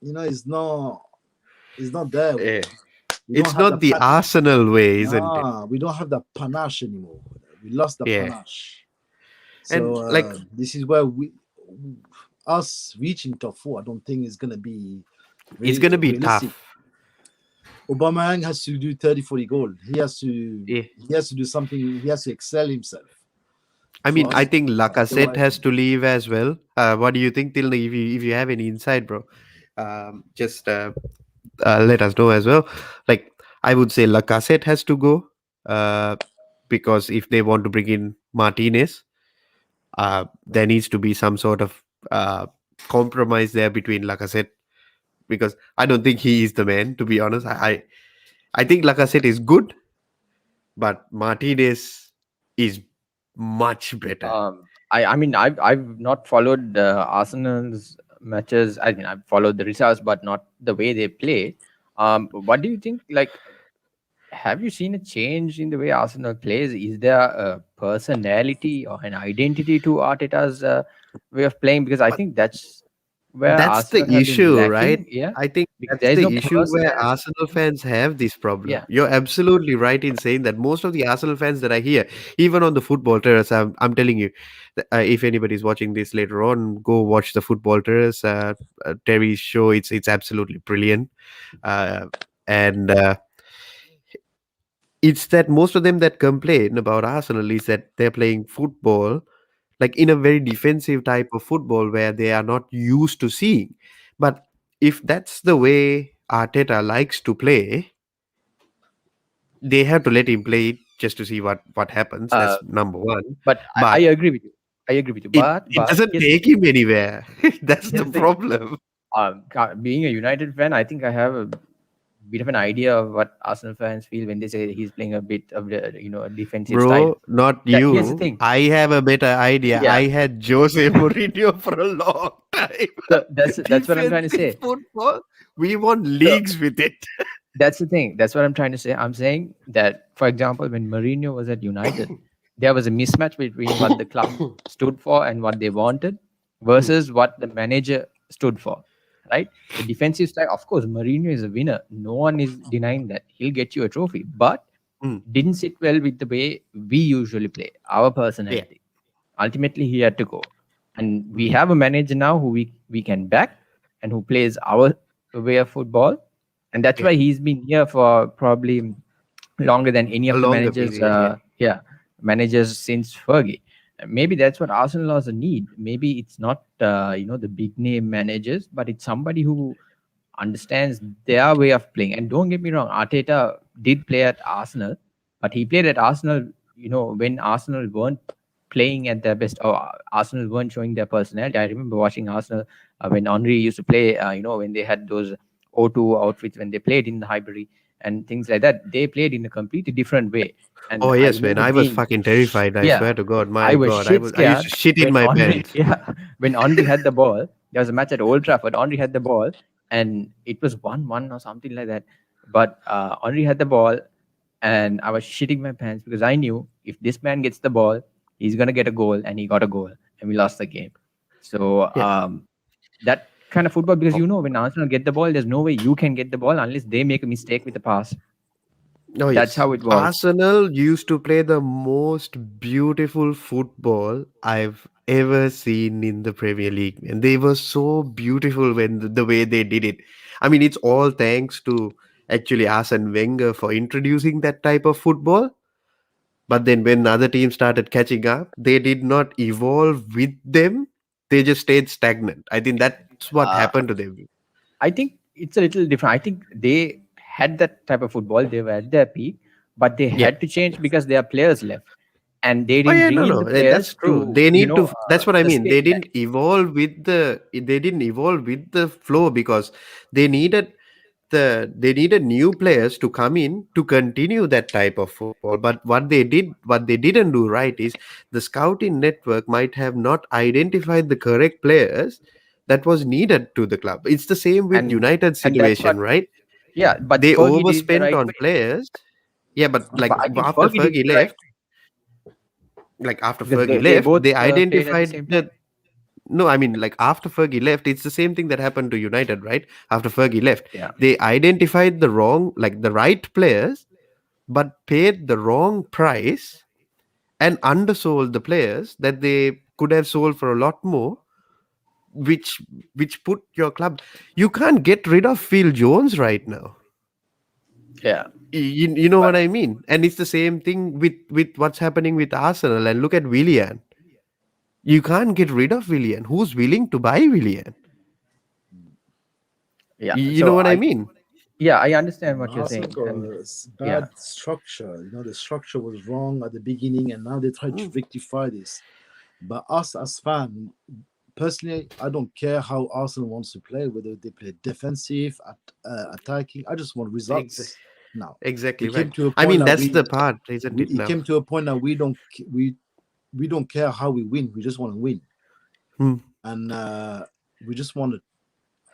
you know, is not there. Yeah. We don't It's have the not the Arsenal way, isn't it? we don't have the panache anymore. We lost the Yeah, panache. So and like this is where us reaching top four, I don't think is gonna be it's gonna be realistic. tough. Aubameyang has to do 30, 40 goals. Yeah. He has to do something. He has to excel himself I mean, for I us. think Lacazette Otherwise, has to leave as well. What do you think, Tilna? If you have any insight, bro, just let us know as well. Like I would say, Lacazette has to go uh, because if they want to bring in Martinez, there needs to be some sort of compromise there between Lacazette because I don't think he is the man. To be honest, I think Lacazette is good, but Martinez is much better. I mean I've not followed Arsenal's matches. I mean I've followed the results, but not the way they play. What do you think? Like, have you seen a change in the way Arsenal plays? Is there a personality or an identity to Arteta's way of playing? Because I But think that's where that's the Arsenal have been issue, right? lacking. Yeah, I think because that's there is no the issue where personality. Arsenal fans have this problem. Yeah. You're absolutely right in saying that most of the Arsenal fans that I hear, even on the football terrace, I'm telling you, if anybody's watching this later on, go watch the football terrace. Terry's show, it's absolutely brilliant. Uh, and it's that most of them that complain about Arsenal is that they're playing football like in a very defensive type of football where they are not used to seeing. But if that's the way Arteta likes to play, they have to let him play it just to see what happens. Uh, That's number one. but I But agree with you. I agree with you. it But doesn't take him anywhere. That's here's the the thing. problem. Being a United fan, I think I have a bit of an idea of what Arsenal fans feel when they say he's playing a bit of the a defensive style. Bro, not That here's the you. thing. I have a better idea. Yeah. I had Jose Mourinho for a long time. So that's what I'm trying to Defensive say. football, we won So leagues with it. that's the thing. That's what I'm trying to say. I'm saying that, for example, when Mourinho was at United, there was a mismatch between what the club stood for and what they wanted versus what the manager stood for. Right? The defensive side, of course, Mourinho is a winner. No one is denying that. He'll get you a trophy. But Mm, didn't sit well with the way we usually play, our yeah. personality. Ultimately, he had to go. And we Mhm. have a manager now who we can back and who plays our way of football. And that's Yeah. why he's been here for probably longer than any A of the longer managers, period. Yeah. managers since Fergie. Maybe that's what Arsenal also need. Maybe it's not the big name managers, but it's somebody who understands their way of playing. And don't get me wrong, Arteta did play at Arsenal, but he played at Arsenal, when Arsenal weren't playing at their best, or Arsenal weren't showing their personality. I remember watching Arsenal when Henry used to play, when they had those O2 outfits, when they played in the Highbury and things like that. They played in a completely different way. And Oh I yes, man. remember I was being, fucking terrified. I yeah, swear to God. I My was God. shit I used to scared shit in when my Henry, pants. yeah, when Henry had the ball. There was a match at Old Trafford. Henry had the ball, and it was 1-1 or something like that. But Henry had the ball, and I was shitting my pants because I knew if this man gets the ball, he's gonna get a goal, and he got a goal, and we lost the game. So Yeah. that kind of football, because Oh, when Arsenal get the ball, there's no way you can get the ball unless they make a mistake with the pass. oh That's yes. how it was. Arsenal used to play the most beautiful football I've ever seen in the Premier League. And they were so beautiful when the way they did it. I mean, it's all thanks to actually Arsene Wenger for introducing that type of football. But then when other teams started catching up, they did not evolve with them. They just stayed stagnant. I think that's what Uh, happened to them. I think it's a little different. I think they had that type of football. They were at their peak, but they Yeah. had to change because their players left, and they Oh didn't yeah, bring no, in no, the and that's players true. to They need to. That's what I mean. sustain that. They didn't evolve with the flow because they needed they needed new players to come in to continue that type of football. But what they didn't do right is the scouting network might have not identified the correct players that was needed to the club. It's the same with and United and that's what, situation, right? yeah. But They Fergie did it the overspent right on way. players. Yeah, but like But I think after Fergie did it Fergie the right left, way after because Fergie they left, both they played at the identified same time. the no, I mean, like after Fergie left, it's the same thing that happened to United, right? After Fergie left, Yeah, they identified the right players, but paid the wrong price and undersold the players that they could have sold for a lot more, which put your club. You can't get rid of Phil Jones right now. yeah. You know But what I mean? And it's the same thing with what's happening with Arsenal. And look at Willian. You can't get rid of Willian. Who's willing to buy Willian? yeah, You know so what I mean? I understand what you're Arsenal saying, got and a yeah, bad structure. The structure was wrong at the beginning, and now they try to Mm, rectify this. But us as fans, personally, I don't care how Arsenal wants to play, whether they play defensive, attacking. I just want exa- results now. exactly It came right. to a I point mean, that that's the part, isn't it? it Now, came to a point that we don't care how we win. We just want to win, Hmm. and we just want to.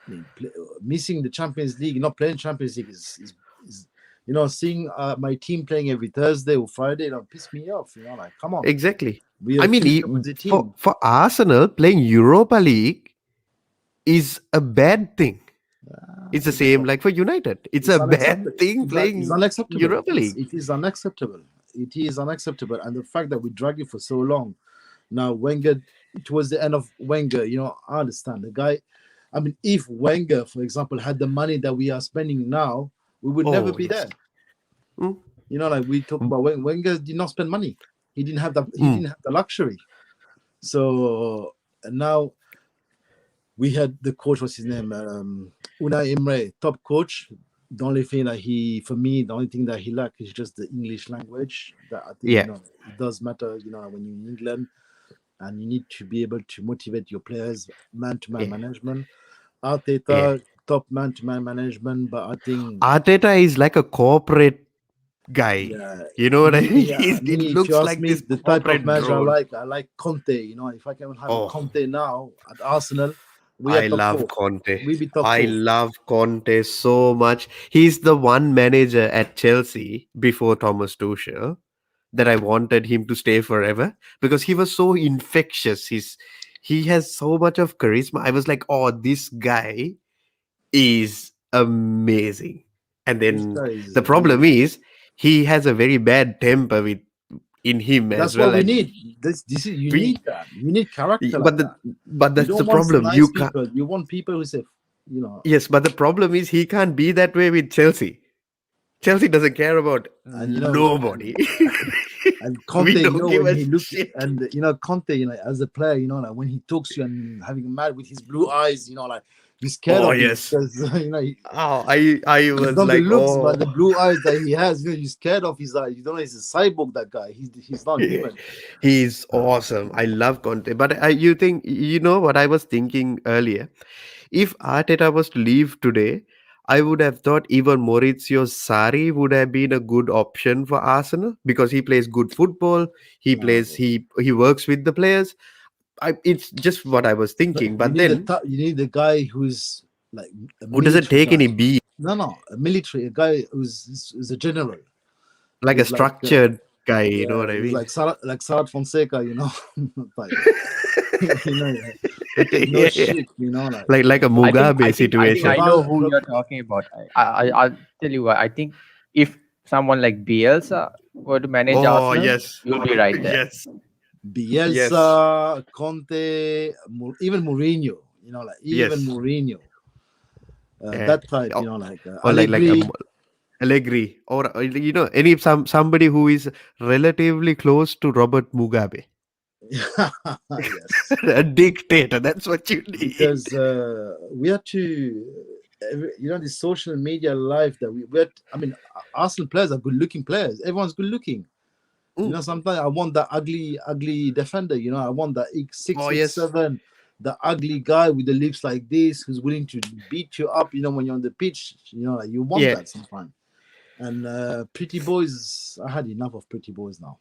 I mean, missing the Champions League, not playing Champions League is seeing my team playing every Thursday or Friday, piss me off. Like, come on, Exactly. we are I a mean, few the team. for Arsenal playing Europa League is a bad thing. It's the We just same want. like for United. It's It's a bad unacceptable. thing It's playing unacceptable. Europa League. It is unacceptable. It is unacceptable, and the fact that we drag it for so long. Now Wenger, towards the end of Wenger, I understand the guy. I mean, if Wenger, for example, had the money that we are spending now, we would never Oh be yes. there. Mm, Like we talk about Wenger did not spend money. He didn't have the mm, luxury. So now we had the coach. What's his name? Unai Emery, top coach. The only thing that he, for me, the only thing that he lack is just the English language. That I think, Yeah, it does matter. When you're in England and you need to be able to motivate your players, man-to-man yeah, management. yeah. Arteta, top man-to-man management, but I think, Arteta is like a corporate guy. yeah, You know what I mean? It me, if you looks ask like me, this the type of corporate manager drone. I like Conte. If I can have a Oh, Conte now at Arsenal, we are I top love four. Conte. We be top I four. love Conte so much. He's the one manager at Chelsea before Thomas Tuchel that I wanted him to stay forever because he was so infectious. He has so much of charisma. I was like, oh, this guy is amazing. And This then guy the is problem is he has a very bad temper with in him as That's what well. we And need. This is you we need that. You need character but like the that. but You that's the don't want some problem. nice You can't. people. You want people who say, you know, Yes, but the problem is he can't be that way with Chelsea. Chelsea doesn't care about and nobody. and We Conte, don't give when a he look shit. and Conte, as a player, like when he talks to you and having mad with his blue eyes, like you're scared Oh of him yes. because Oh, I it's was not the like, looks, oh, but the blue eyes that he has. You're scared of his eyes. You don't know he's a cyborg. That guy. He's not human. he's awesome. I love Conte. But you think you know what I was thinking earlier? If Arteta was to leave today, I would have thought even Maurizio Sarri would have been a good option for Arsenal because he plays good football. He plays No. he works with the players. It's just what I was But thinking. But then you need a guy who's like a who doesn't military take guy. any B, No, a military, a guy who's a general, like a who's like structured guy. You know yeah, what I who's mean? like Sarat Fonseca, like yeah, who take no Yeah, yeah. shit, like Like a I think I Mugabe think I think I situation. know Fabal, who you're talking about. I'll tell you what. I think if someone like Bielsa were to manage Oh Arsenal, yes, you'll be right there. yes, yes, Bielsa, Conte, even Mourinho, like even yes. Mourinho, Yeah. that type, Or, or like a Allegri. Allegri, or any somebody who is relatively close to Robert Mugabe, Yes. a dictator. That's what you need. Because we had to, the social media life that we had. I mean, Arsenal players are good looking players. Everyone's good looking. Mm. Sometimes I want that ugly defender. I want that six Oh foot yes, seven, the ugly guy with the lips like this, who's willing to beat you up. When you're on the pitch, like you want yeah. that sometimes. And pretty boys, I had enough of pretty boys now.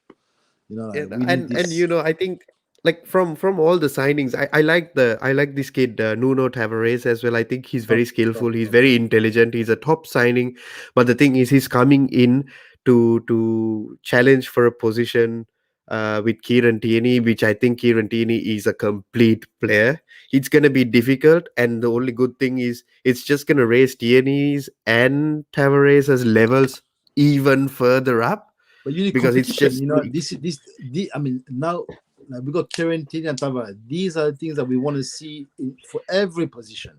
Like we need And this I think like from all the signings, I like this kid Nuno Tavares as well. I think he's top, very skillful, he's top. very intelligent, he's a top signing. But the thing is he's coming in to challenge for a position with Kieran Tierney, which I think Kieran Tierney is a complete player. It's gonna be difficult, and the only good thing is it's just gonna raise Tierney's and Tavares' levels even further up But you need because it's competition. just I mean, now like we got Quarantine and Tava. These are the things that we want to see for every position.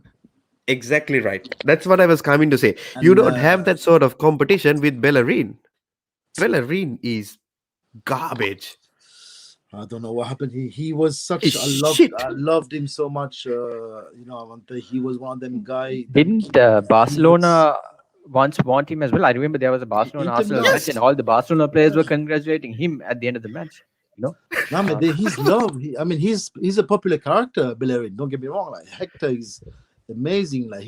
exactly right. That's what I was coming to say. You And don't have that sort of competition with Bellerin. Bellerin is garbage. I don't know what happened. He was He's such. shit. I loved him so much. He was one of them guy that Didn't he was Barcelona once want him as well? I remember there was a Barcelona Inter Arsenal Milan. match, and all the Barcelona players were Yes. congratulating him at the end of the match. You know, No, man, uh, he's loved. I mean, he's a popular character, Bellerin. Don't get me wrong. Like Hector is amazing. Like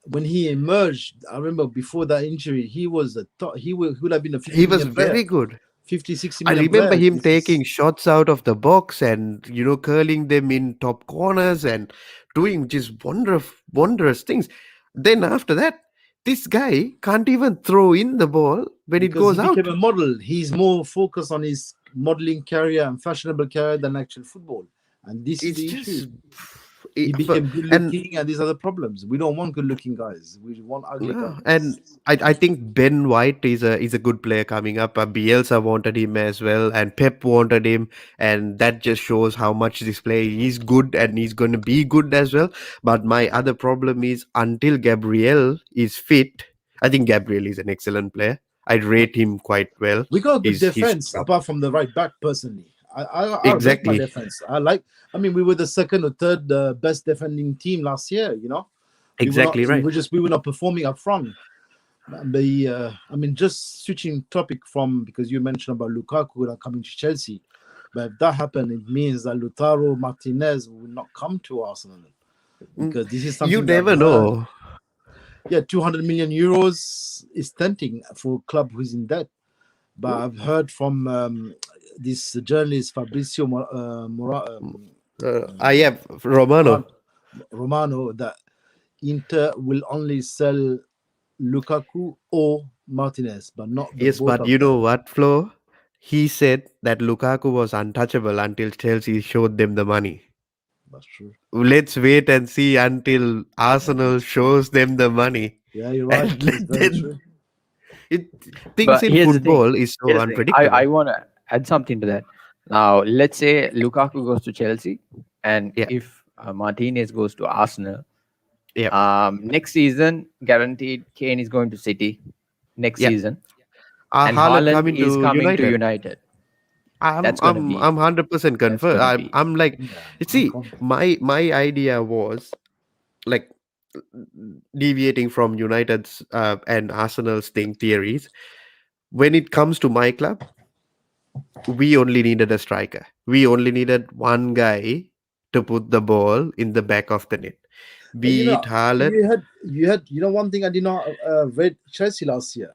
when he emerged, I remember before that injury, he was a top, would have been a He 50 was million player, very good. 50, 60 I million remember player. him This is taking shots out of the box and curling them in top corners and doing just wondrous things. Then after that, this guy can't even throw in the ball when it because he goes became out. a model. He's more focused on his modeling career and fashionable career than actual football. And this is It's the issue. just He became good and looking, and these are the problems. We don't want good looking guys. We want ugly yeah, and guys. I think Ben White is a good player coming up. Bielsa wanted him as well, and Pep wanted him, and that just shows how much this player is good, and he's going to be good as well. But my other problem is until Gabriel is fit, I think Gabriel is an excellent player. I rate him quite well. We got a good He's defense apart from the right back. Personally, I rate my exactly. defense. I mean, we were the second or third best defending team last year. We were not. Exactly right. We were not performing up front. I mean, just switching topic from, because you mentioned about Lukaku not coming to Chelsea, but if that happened, it means that Lautaro Martinez will not come to Arsenal, Mm, because this is you something that never I've heard. know. Yeah, 200 million euros is tempting for a club who's in debt. But I've heard from this journalist Fabrizio I have Romano. Romano that Inter will only sell Lukaku or Martinez, but not the Yes, both but of you them. know what, Flo? He said that Lukaku was untouchable until Chelsea showed them the money. That's true. Let's wait and see until Yeah, Arsenal that's true. shows them the money, Yeah, you're right. and It's let very them. true. It things But in here's the thing. football is so Here's the thing. I unpredictable. want to add something to that. Now, let's say Lukaku goes to Chelsea, and Yeah, if Martinez goes to Arsenal, yeah, next season, guaranteed, Kane is going to City next yeah. season, and Haaland Haaland coming is to coming to United. United. I'm That's gonna I'm be. I'm 100% That's confirmed. gonna I'm be. I'm like, Yeah, you I'm see, confident. my idea was like deviating from United's and Arsenal's thing theories. When it comes to my club, we only needed a striker. We only needed one guy to put the ball in the back of the net. But Be it Haaland. one thing I did not read Chelsea last year.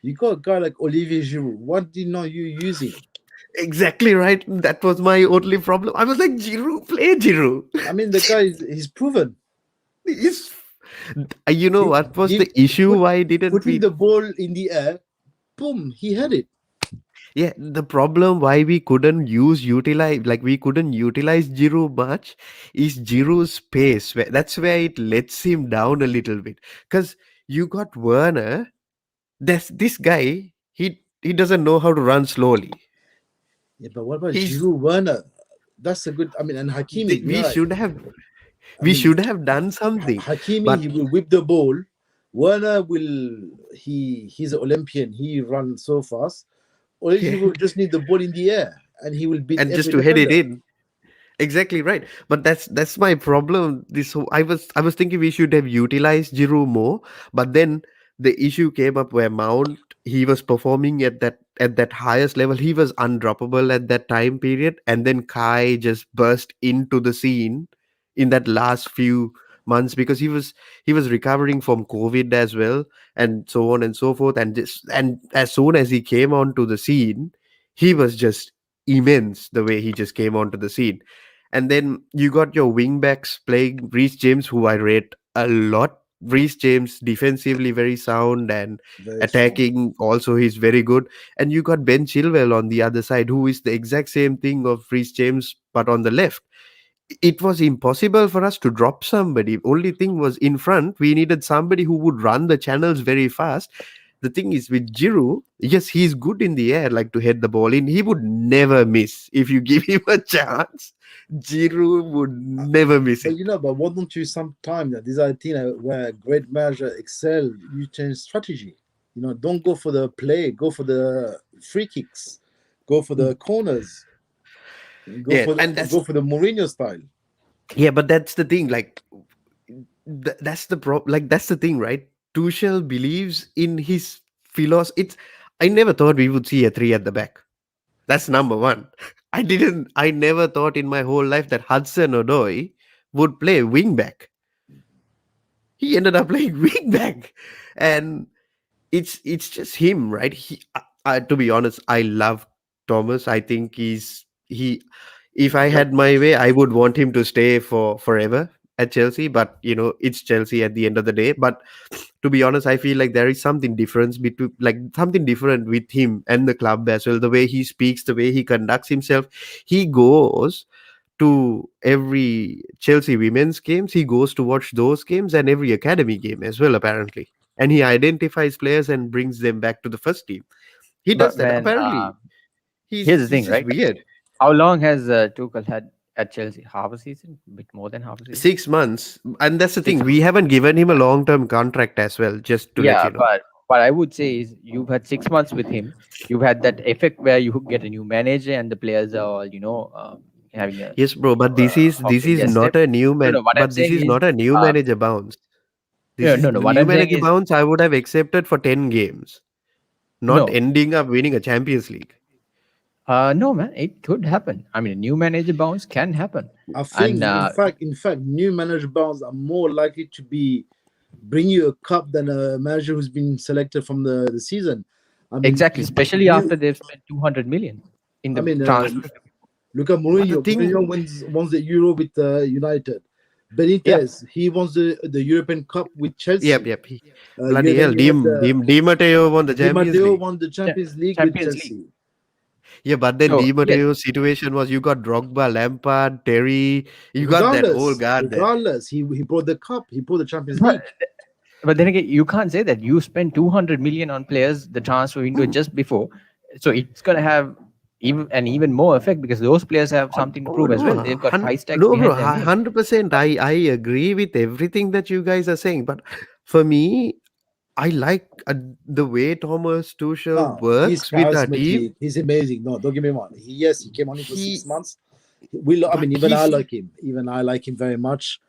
You got a guy like Olivier Giroud. What did not you use him? Exactly right. That was my only problem. I was like, Giroud, play Giroud. I mean, the guy he's proven. He's, you know He what was give the issue? put Why didn't putting we? the ball in the air, boom, he had it. Yeah, the problem why we couldn't we couldn't utilize Giroud much is Giroud's pace. That's where it lets him down a little bit. Because you got Werner, this guy, he doesn't know how to run slowly. Yeah, but what about He's Giroud, Werner? That's a good. I mean, and Hakimi. You're we right. should have I mean, done something. Hakimi, But he will whip the ball. Werner will. He's an Olympian. He runs so fast. Olivier yeah, will just need the ball in the air, and he will beat and just every to head it defender. in. Exactly right. But that's my problem. I was thinking we should have utilized Giroud more, but then the issue came up where Mount, he was performing at that highest level. He was undroppable at that time period, and then Kai just burst into the scene in that last few months because he was recovering from COVID as well, and so on and so forth. And as soon as he came onto the scene, he was just immense the way he just came onto the scene. And then you got your wingbacks playing Reece James, who I rate a lot. Reece James defensively very sound and Very strong. attacking also he's very good. And you got Ben Chilwell on the other side, who is the exact same thing of Reece James but on the left. It was impossible for us to drop somebody. Only thing was in front, we needed somebody who would run the channels very fast. The thing is with Giroud, yes, he's good in the air, like to head the ball in. He would never miss if you give him a chance. Giroud would never miss But it. you know, but why don't you sometime that these are things where a great manager excel, you change strategy. You know, don't go for the play, go for the free kicks, go for the corners, Yeah, and go for the Mourinho style. but that's the thing. Like that's the thing, right? Tuchel believes in his philosophy. I never thought we would see a three at the back. That's number one. I never thought in my whole life that Hudson Odoi would play wing back. He ended up playing wing back. And it's just him, right? To be honest, I love Thomas. I think he if I Yep. had my way, I would want him to stay for forever at Chelsea, but it's Chelsea at the end of the day. But to be honest, I feel like there is something different with him and the club as well. The way he speaks, the way he conducts himself. He goes to every Chelsea women's games. He goes to watch those games and every academy game as well, apparently. And he identifies players and brings them back to the first team. He does But that. man, Apparently, here's the he's thing, just right? weird. How long has Tuchel had at Chelsea? Half a season, a bit more than half a season. 6 months, and that's the Six thing. We months. haven't given him a long-term contract as well. Just to let Yeah, you know. but what I would say is you've had 6 months with him. You've had that effect where you get a new manager and the players are all, having a Yes, bro. But this is hopping their not step. a new No, man. no. What I'm But this saying is is, not a new uh, manager bounce. This is No. the What new I'm saying manager is, bounce I would have accepted for 10 games, not no. ending up winning a Champions League. No, man, it could happen. I mean, a new manager bounce can happen, I and think, in fact, new manager bounds are more likely to be bring you a cup than a manager who's been selected from the season. I mean, exactly, especially after they've spent 200 million in I the mean, transfer. look at But the Mourinho. thing, Mourinho wins the Euro with United. Yeah, Benitez, he won the European Cup with yep, Chelsea. yep. Bloody Then hell, you had Di Matteo won the Di Champions Matteo League. won the Champions League with Champions League. Chelsea. Yeah, but then So Di yes, Matteo's situation was you got Drogba, Lampard, Terry, you got that whole Regardless, guard there. regardless, he brought the cup. He brought the Champions but League. but then again, you can't say that you spent 200 million on players the transfer window just before, so it's gonna have even more effect because those players have something to Oh prove as no, well. They've got price tags no, bro, behind their name. 100%. I agree with everything that you guys are saying, but for me, I like the way Thomas Tuchel No, he's works with our team. charismatic. He's amazing. No, don't get me wrong. Yes, he came only for He, 6 months. I but mean, even I he's like him. Even I like him very much.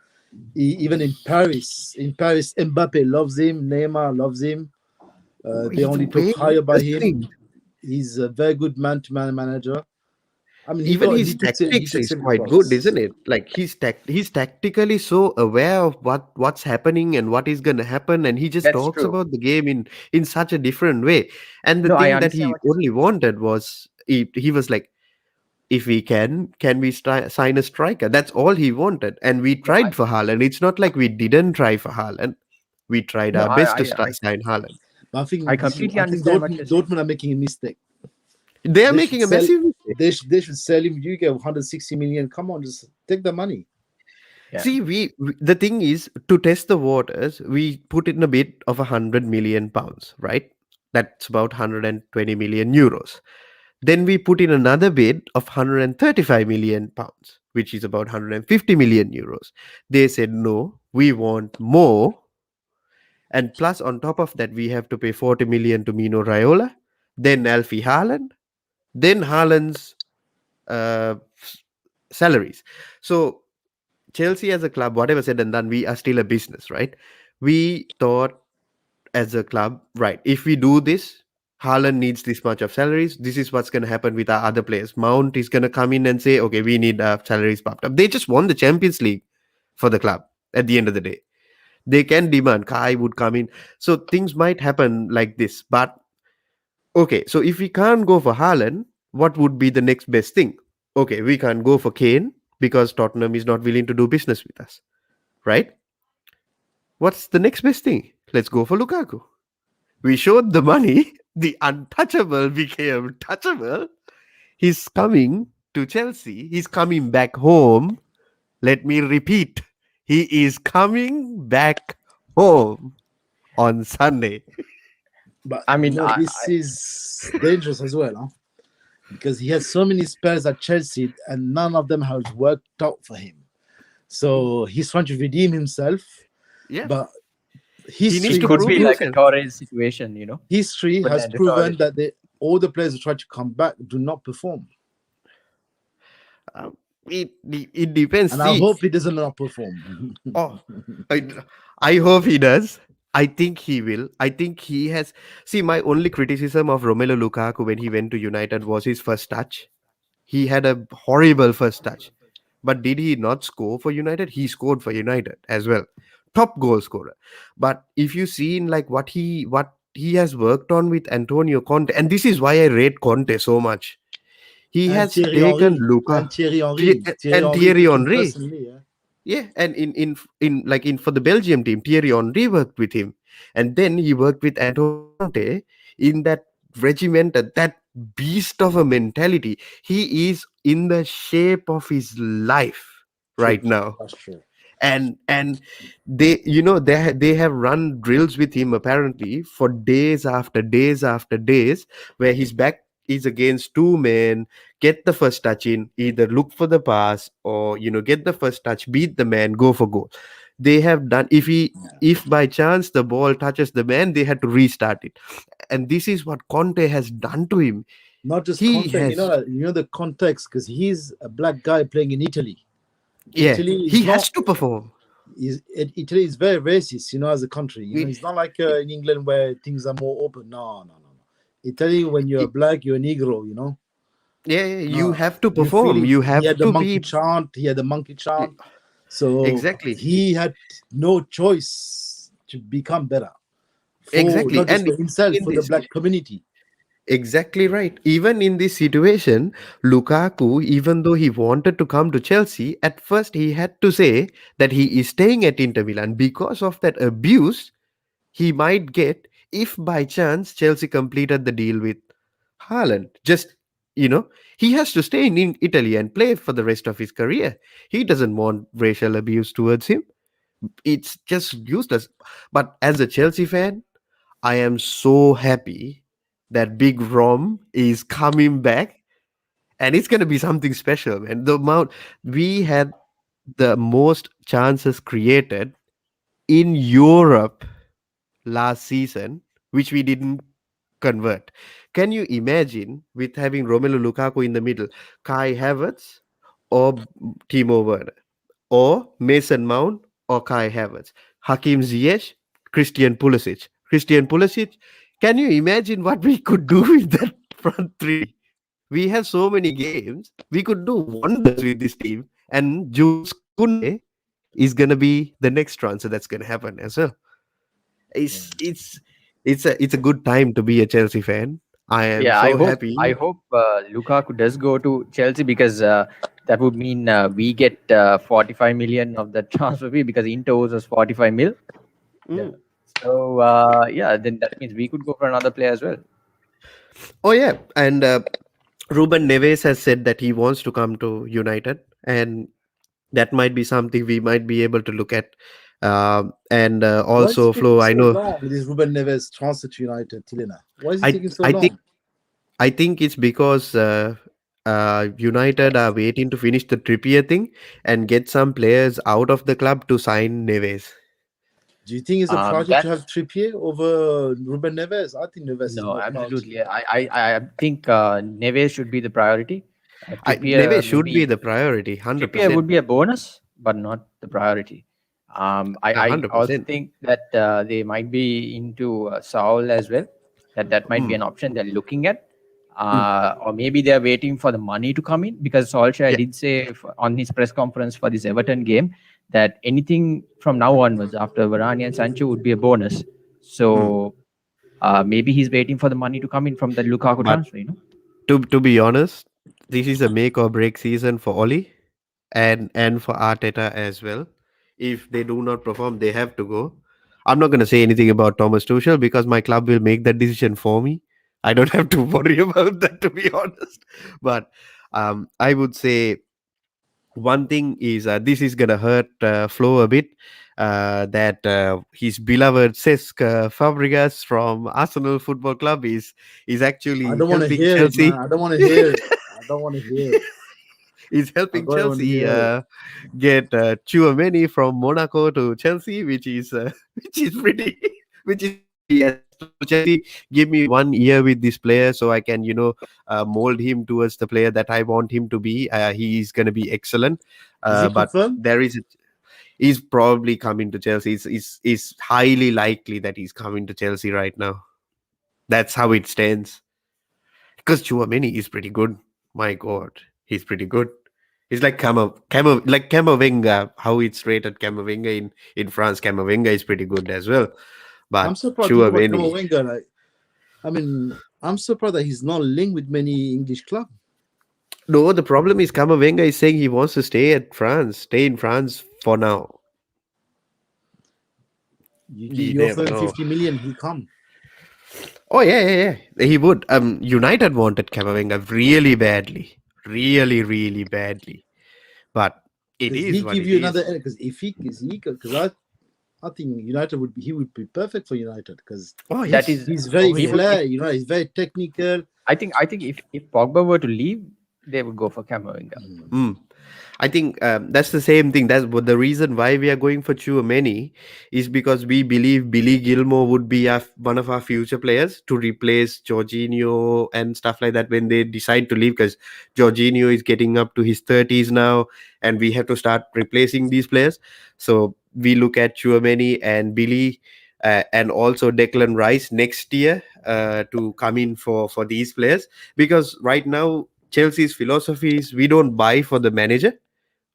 Even in Paris, Mbappe loves him. Neymar loves him. They the only way talk he higher by does him. things. He's a very good man-to-man manager. I mean, Even he his takes it. He tactics takes is it quite good, across. isn't it? Like he's tactically so aware of what's happening and what is gonna happen, and he just That's talks true. about the game in such a different way. And the No, I thing that understand he what you're only saying. wanted was he was like, if we can we sign a striker? That's all he wanted, and we No, tried for Haaland. It's not like we didn't try for Haaland. We tried no, our I best to I I, sign Haaland. But I completely I think understand what you're saying. Dortmund are making a mistake. They are They should making a sell. massive mistake. They should sell him. You get 160 million. Come on, just take the money. Yeah. See, the thing is to test the waters, we put in a bid of 100 million pounds, right? That's about 120 million euros. Then we put in another bid of 135 million pounds, which is about 150 million euros. They said no, we want more, and plus on top of that, we have to pay 40 million to Mino Raiola, then Alfie Haaland, then Haaland's uh, s- salaries. So Chelsea as a club, whatever said and done, we are still a business, right? We thought as a club, right, if we do this, Haaland needs this much of salaries. This is what's going to happen with our other players. Mount is going to come in and say, okay, we need salaries pumped up. They just won the Champions League for the club at the end of the day. They can demand. Kai would come in. So things might happen like this. But okay, so if we can't go for Haaland, what would be the next best thing? Okay, we can't go for Kane because Tottenham is not willing to do business with us, right? What's the next best thing? Let's go for Lukaku. We showed the money, the untouchable became touchable. He's coming to Chelsea. He's coming back home. Let me repeat. He is coming back home on Sunday. But I mean, this is dangerous as well, huh? Because he has so many spells at Chelsea, and none of them has worked out for him. So he's trying to redeem himself, Yeah. but He needs it history to could has prove be like a himself. Torres situation, history has Fernando proven Torres. that all the players who try to come back do not perform. Uh, it depends. And I See, hope he doesn't not perform. oh, I, I hope he does. I think he will. I think he has. See, my only criticism of Romelu Lukaku when he went to United was his first touch. He had a horrible first touch. But did he not score for United? He scored for United as well. Top goal scorer. But if you see in like what he has worked on with Antonio Conte, and this is why I rate Conte so much. He and has Thierry taken Henry, Luka Thierry and Henry Thierry took him Henry. personally. Yeah. Yeah, and in like in for the Belgium team, Thierry Henry worked with him, and then he worked with Antonio Conte in that regiment, that beast of a mentality. He is in the shape of his life True, right now, that's true. and they have run drills with him apparently for days after days after days, where his back is against two men, get the first touch in, either look for the pass or get the first touch, beat the man, go for goal. They have done, if by chance the ball touches the man, they had to restart it. And this is what Conte has done to him. Not just He context, has, the context because he's a black guy playing in Italy. yeah, Italy is he has not to perform. Italy is very racist, as a country. We, It's not like in England where things are more open. No, no, no, no. Italy, when you're black, you're a Negro. yeah, yeah, you No, have to you feel perform. it. You He have had the to monkey be chant. He had the monkey chant. So exactly, he had no choice to become better for exactly, not just and for himself, in for the this. black community. Exactly right. Even in this situation, Lukaku, even though he wanted to come to Chelsea, at first he had to say that he is staying at Inter Milan because of that abuse he might get if by chance Chelsea completed the deal with Haaland. Just, you know, he has to stay in Italy and play for the rest of his career. He doesn't want racial abuse towards him. It's just useless. But as a Chelsea fan, I am so happy that Big Rom is coming back, and it's gonna be something special, man. The amount we had, the most chances created in Europe last season, which we didn't convert. Can you imagine with having Romelu Lukaku in the middle, Kai Havertz or Timo Werner, or Mason Mount or Kai Havertz, Hakim Ziyech, Christian Pulisic. Can you imagine what we could do with that front three? We have so many games. We could do wonders with this team. And Jules Kunde is gonna be the next transfer that's gonna happen as well. Yeah. It's a good time to be a Chelsea fan. I am Yeah, so I happy. hope Lukaku does go to Chelsea because that would mean we get 45 million of the transfer fee because Inter owes us 45 mil. Yeah. Mm. So yeah, then that means we could go for another player as well. Oh yeah, and Ruben Neves has said that he wants to come to United, and that might be something we might be able to look at. And Why is also, it taking Flo, I so know. long with this Ruben Neves transfer to United, Tilina? Why is it I taking so I think long? I think it's because United are waiting to finish the Trippier thing and get some players out of the club to sign Neves. Do you think it's a priority to have That's Trippier over Ruben Neves? I think Neves is no, more priority. absolutely. I think Neves should be the priority. Neves Trippier should be maybe the priority, hundred Trippier would percent, be a bonus, but not the priority. I hundred also percent. think that they might be into Saul as well. That might be Mm, an option they're looking at. mm, Or maybe they're waiting for the money to come in because Solskjaer yeah, did say on his press conference for this Everton game that anything from now onwards after Varane and Sancho would be a bonus. mm. So maybe he's waiting for the money to come in from the Lukaku But transfer. to be honest, this is a make or break season for Oli and for Arteta as well. If they do not perform, they have to go. I'm not going to say anything about Thomas Tuchel because my club will make that decision for me. I don't have to worry about that, to be honest. But I would say one thing is this is gonna hurt Flo a bit. That his beloved Cesc Fabregas from Arsenal Football Club is I actually don't want to helping hear it, man. Chelsea. I don't want to hear it. I don't want to hear it. Is I helping don't want to Chelsea hear it. get Chouameni from Monaco to Chelsea, which is which is pretty which is pretty. He has told Chelsea, give me 1 year with this player so I can mold him towards the player that I want him to be. He is going to be excellent. Is he But confirmed? there is he's probably coming to Chelsea. It's highly likely that he's coming to Chelsea right now. That's how it stands. Because Chouameni is pretty good. My God, he's pretty good. He's like Camavinga, how it's rated Camavinga in France. Camavinga is pretty good as well. I'm But surprised thinking about Chouameni, Kamavinga. I'm surprised that he's not linked with many English clubs. no, the problem is Camavinga is saying he wants to stay in France for now. You You offer never him know. 50 million, he come. Oh yeah, yeah, yeah. He would. United wanted Camavinga really badly, really, really badly. But it Because is he what give it you is. another because if he because I think United would be perfect for United because Oh That yes. is he's Oh very he would yes. if flair, he's very technical. I think if Pogba were to leave, they would go for Camavinga. Mm. Mm. I think that's the same thing. That's what the reason why we are going for Chouameni is because we believe Billy Gilmore would be one of our future players to replace Jorginho and stuff like that when they decide to leave. Because Jorginho is getting up to his 30s now, and we have to start replacing these players. So we look at Chouameni and Billy, and also Declan Rice next year to come in for these players, because right now Chelsea's philosophy is we don't buy for the manager,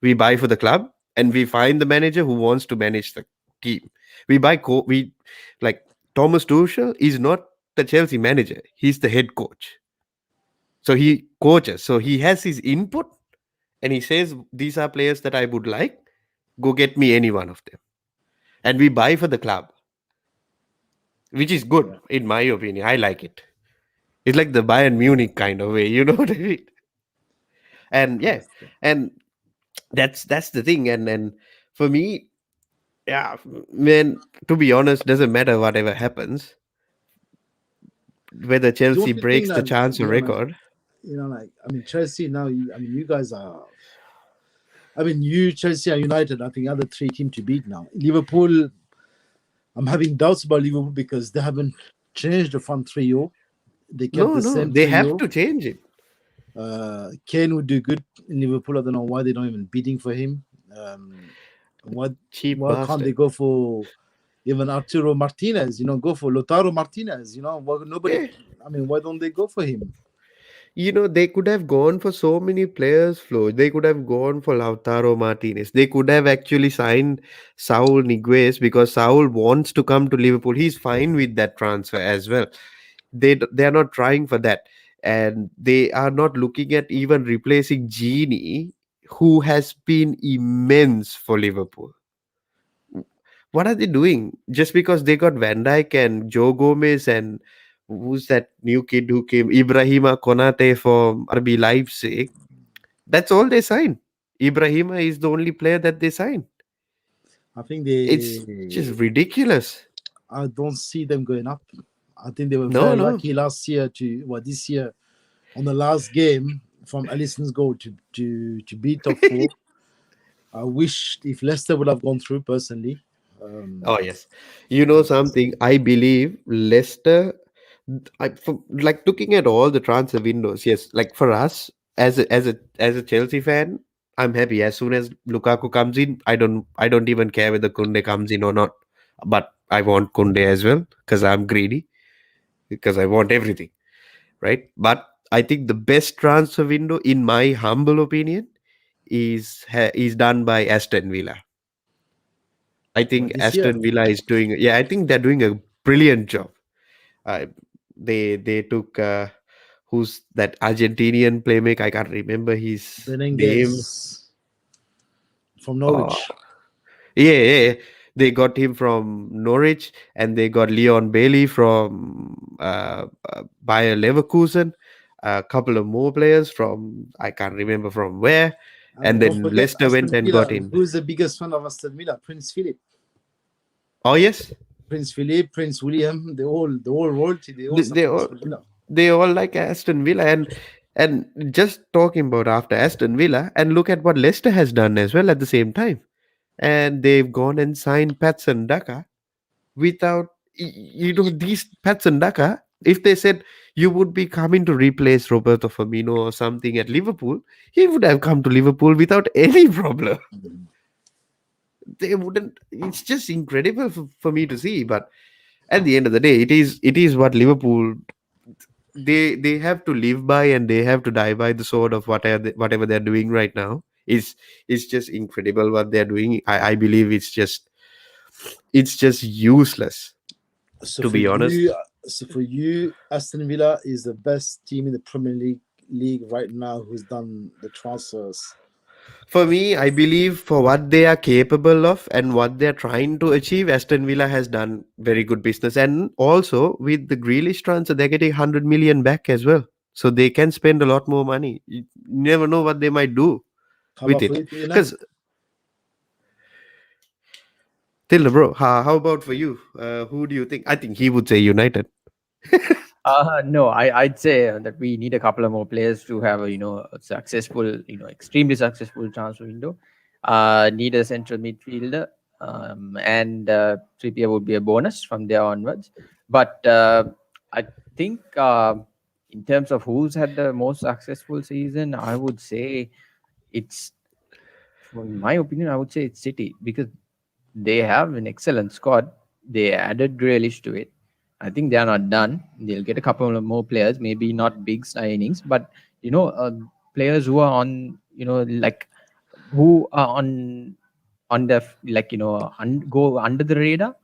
we buy for the club, and we find the manager who wants to manage the team. We buy we like Thomas Tuchel is not the Chelsea manager; he's the head coach. So he coaches. So he has his input, and he says these are players that I would like. Go get me any one of them, and we buy for the club, which is good Yeah, in my opinion. I like it. It's like the Bayern Munich kind of way, you know what I mean? And yeah, that's the, and that's the thing. And for me, yeah, man, to be honest, doesn't matter whatever happens, whether the Chelsea only thing breaks the that chance or record. like I mean Chelsea now. I mean you guys are. I mean you Chelsea and United. I think are the three teams to beat now. Liverpool. I'm having doubts about Liverpool because they haven't changed the front trio. They kept No, the no, same they have trio. to change it. Kane would do good in Liverpool. I don't know why they're not even bidding for him. Um, why Cheap why can't they bastard. go for even Arturo Martinez? You know, go for Lotaro Martinez. You know, why nobody. Yeah. I mean, why don't they go for him? They could have gone for so many players, Flo. They could have gone for Lautaro Martinez. They could have actually signed Saul Niguez because Saul wants to come to Liverpool. He's fine with that transfer as well. They are not trying for that, and they are not looking at even replacing Genie, who has been immense for Liverpool. What are they doing? Just because they got Van Dijk and Joe Gomez and who's that new kid who came, Ibrahima Konate from RB Leipzig? That's all they signed. Ibrahima is the only player that they signed. I think It's just they. ridiculous. I don't see them going up. I think they were No, very no. lucky last year this year on the last game from Alisson's goal to beat top four. I wish if Leicester would have gone through personally. Oh yes, you know something. I believe Leicester. Like looking at all the transfer windows. Yes, like for us as a Chelsea fan, I'm happy as soon as Lukaku comes in. I don't even care whether Kunde comes in or not. But I want Kunde as well because I'm greedy because I want everything, right? But I think the best transfer window, in my humble opinion, is done by Aston Villa. I think But this year, Aston Villa is doing. Yeah, I think they're doing a brilliant job. Uh, they took who's that Argentinian playmaker? I can't remember his name. Benenguez from Oh, Norwich. yeah. They got him from Norwich, and they got Leon Bailey from Bayer Leverkusen. A couple of more players from I can't remember from where, and And don't then forget Leicester went Aston and got Villa. in. Who is the biggest fan of Aston Villa? Prince Philip. Oh yes, Prince Philip, Prince William, they all royalty, they all they, they support all Aston Villa. they all like Aston Villa, and just talking about after Aston Villa, and look at what Leicester has done as well at the same time, and they've gone and signed Patson Daka without these Patson Daka. If they said you would be coming to replace Roberto Firmino or something at Liverpool, he would have come to Liverpool without any problem. Mhm. They wouldn't. It's just incredible for me to see, but at the end of the day, it is what Liverpool they have to live by, and they have to die by the sword of whatever they're doing right now. It's just incredible what they're doing. I believe it's just useless, So to for be honest. you, Aston Villa is the best team in the Premier League right now who's done the transfers. For me, I believe for what they are capable of and what they're trying to achieve, Aston Villa has done very good business. And also with the Grealish transfer, they're getting 100 million back as well. So they can spend a lot more money. You never know what they might do How with about for it. you, Tina? Because, Tilda, bro, how about for you? Who do you think? I think he would say United. No, I'd say that we need a couple of more players to have a a successful, extremely successful transfer window. Need a central midfielder, and Trippier would be a bonus from there onwards. But I think in terms of who's had the most successful season, I would say it's, in my opinion, I would say it's City, because They have an excellent squad. They added Grealish to it. I think they are not done. They'll get a couple of more players, maybe not big signings, but you know, players who are on, like who are on the like go under the radar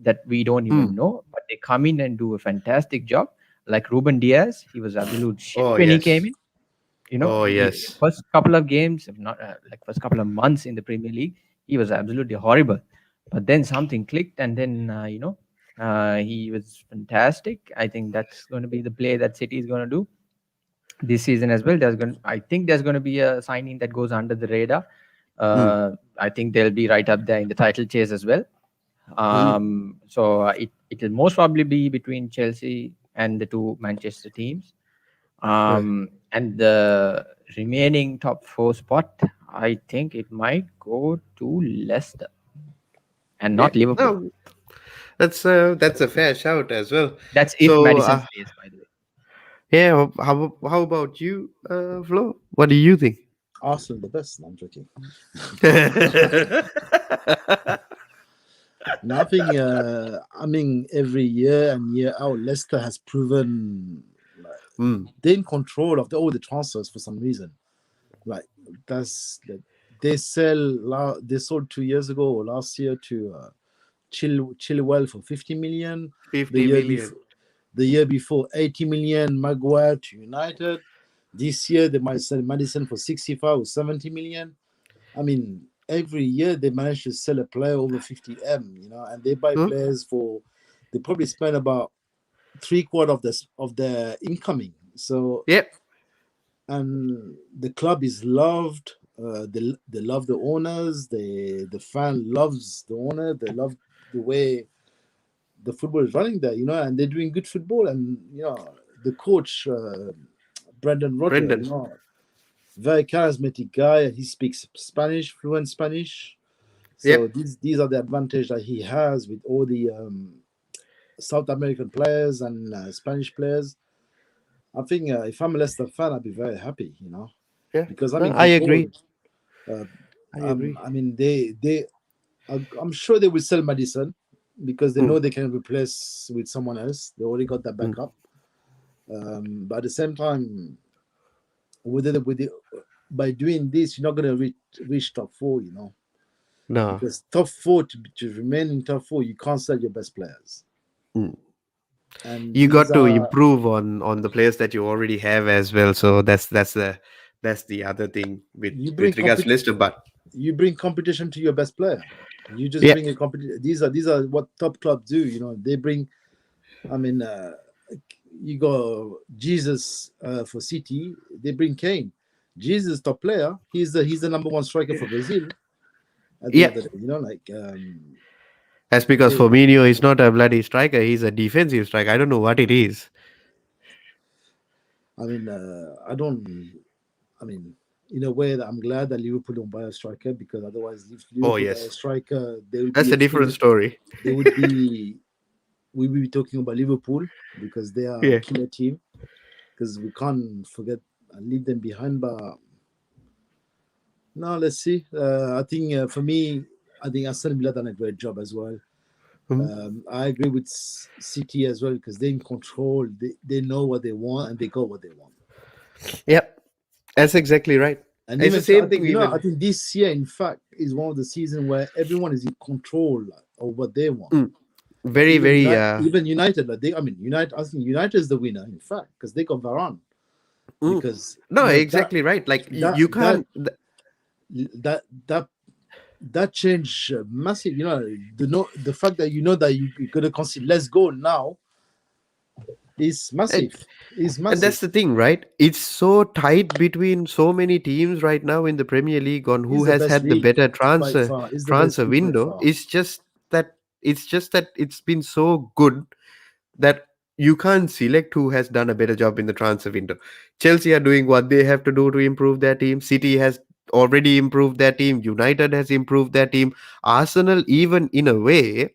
that we don't Hmm. even know, but they come in and do a fantastic job. Like Ruben Diaz, he was absolute shit Oh when he came yes. in. Oh The yes. first couple of games, if not like first couple of months in the Premier League, he was absolutely horrible. But then something clicked, and then he was fantastic. I think that's going to be the play that City is going to do this season as well. I think there's going to be a signing that goes under the radar. Hmm. I think they'll be right up there in the title chase as well. Mm. So it'll most probably be between Chelsea and the two Manchester teams. Right. And the remaining top four spot, I think it might go to Leicester and Yeah. not Liverpool. No, that's a fair shout as well. That's if So Madison stays, by the way. yeah, how about you, Flo? What do you think? Arsenal the best. No, I'm joking. Nothing. I mean, every year and year out, Leicester has proven like, Hmm. they're in control of all the transfers for some reason. Like that's that they they sold 2 years ago or last year to Chilwell for 50 million. The 50 year million. before, the year before 80 million. Maguire to United. This year they might sell Madison for 65 or 70 million. I mean, every year they manage to sell a player over 50 m, and they buy Hmm? players for. They probably spend about three-quarter of their incoming. So, Yep. and the club is loved. They love the owners. The fan loves the owner. They love the way the football is running there, and they're doing good football. And the coach, Brendan Rodgers, Brendan. very charismatic guy. He speaks Spanish, fluent Spanish. So Yep. these are the advantage that he has with all the South American players and Spanish players. I think if I'm a Leicester fan, I'd be very happy, Yeah. because I'm No, in I control. agree. Uh, I agree. I mean, I'm sure they will sell Madison because they Hmm. know they can replace with someone else. They already got that Hmm. backup. But at the same time, with the, by doing this, you're not going to reach top four, No. because top four to remain in top four, you can't sell your best players, Hmm. and You these got to are improve on the players that you already have as well. So that's the other thing with you bring with regards to Leicester. But you bring competition to your best player. You just yeah, bring a competition. These are what top clubs do. They bring. I mean, you go Jesus for City. They bring Kane. Jesus top player. He's the number one striker for Brazil at the yeah. end of the day. That's because They, Firmino is not a bloody striker. He's a defensive striker. I don't know what it is. I mean, I don't. I mean, in a way, that I'm glad that Liverpool don't buy a striker, because otherwise, if Oh Liverpool buy a yes, striker, they will that's be a different extremely. story. They would be. We will be talking about Liverpool because they are a Yeah. killer team. Because we can't forget and leave them behind. But no, let's see. I think for me, I think Aston Villa done a great job as well. Mhm. I agree with City as well, because they're in control. They know what they want and they got what they want. Yep, that's exactly right. And It's the even so, same thing. I Even think this year, in fact, is one of the seasons where everyone is in control of what they want. mm, very very. Even United, United. I think United is the winner, in fact, because they got Varane. Mm. Because No, exactly right. Like that you that can't. that that that change massive. The fact that that you're gonna concede less goal now is And, massive. Is and that's massive. the thing, right? It's so tight between so many teams right now in the Premier League on who Is the has best had the league better by transfer far. Is the best transfer league by window. far. That it's just that it's been so good that you can't select who has done a better job in the transfer window. Chelsea are doing what they have to do to improve their team. City has already improved their team. United has improved their team. Arsenal, even in a way,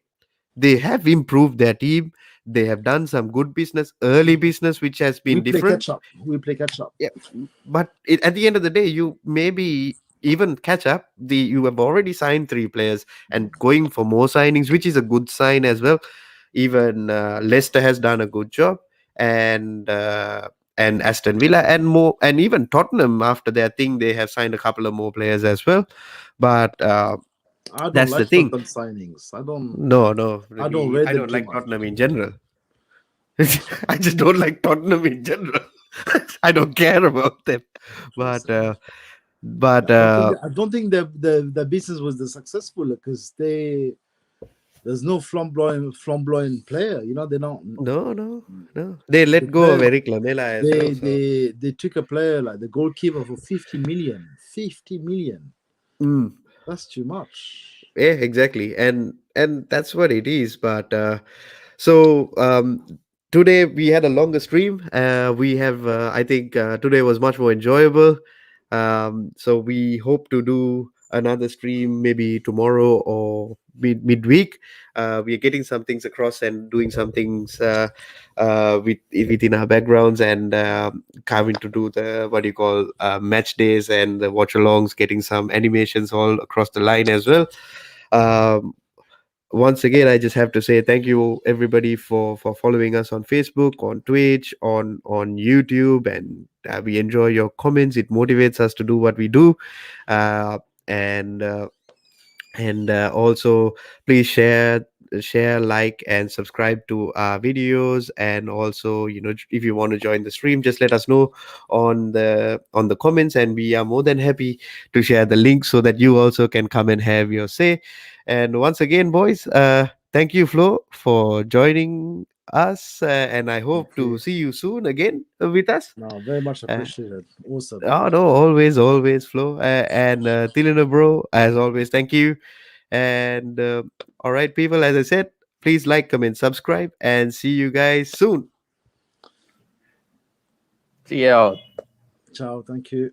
they have improved their team. They have done some good business, early business, which has We been play different. catch up. We play catch up. Yeah, but at the end of the day, you maybe even catch up. You have already signed three players and going for more signings, which is a good sign as well. Even Leicester has done a good job, and Aston Villa and more, and even Tottenham after their thing, they have signed a couple of more players as well. But I don't that's the like thing. Tottenham signings. No, no, I don't rate I them don't too like much. Tottenham in general. I just don't like Tottenham in general. I don't care about them. But but I don't think the business was the successful because there's no flamboyant player. You know, they don't. no, no, no. They The let go of player Eric Lamela as well. So they took a player like the goalkeeper for 50 million. 50 million. mm, That's too much. yeah, exactly, and that's what it is. But so today we had a longer stream. We have I think today was much more enjoyable. So we hope to do another stream maybe tomorrow or midweek. We are getting some things across and doing some things within our backgrounds, and coming to do the what do you call match days and the watch alongs, getting some animations all across the line as well. Um, Once again, I just have to say thank you everybody for following us on Facebook, on Twitch, on YouTube, and we enjoy your comments. It motivates us to do what we do. uh, and Also, please share, like, and subscribe to our videos. And also, if you want to join the stream, just let us know on the comments, and we are more than happy to share the link so that you also can come and have your say. And once again, boys, thank you, Flo, for joining us, and I hope to Okay. see you soon again with us. No, very much uh, appreciated. Awesome. oh no, always, Flo. And Tilina, bro, as always, thank you. And all right, people, as I said, please like, comment, subscribe, and see you guys soon. See you out. Ciao. Thank you.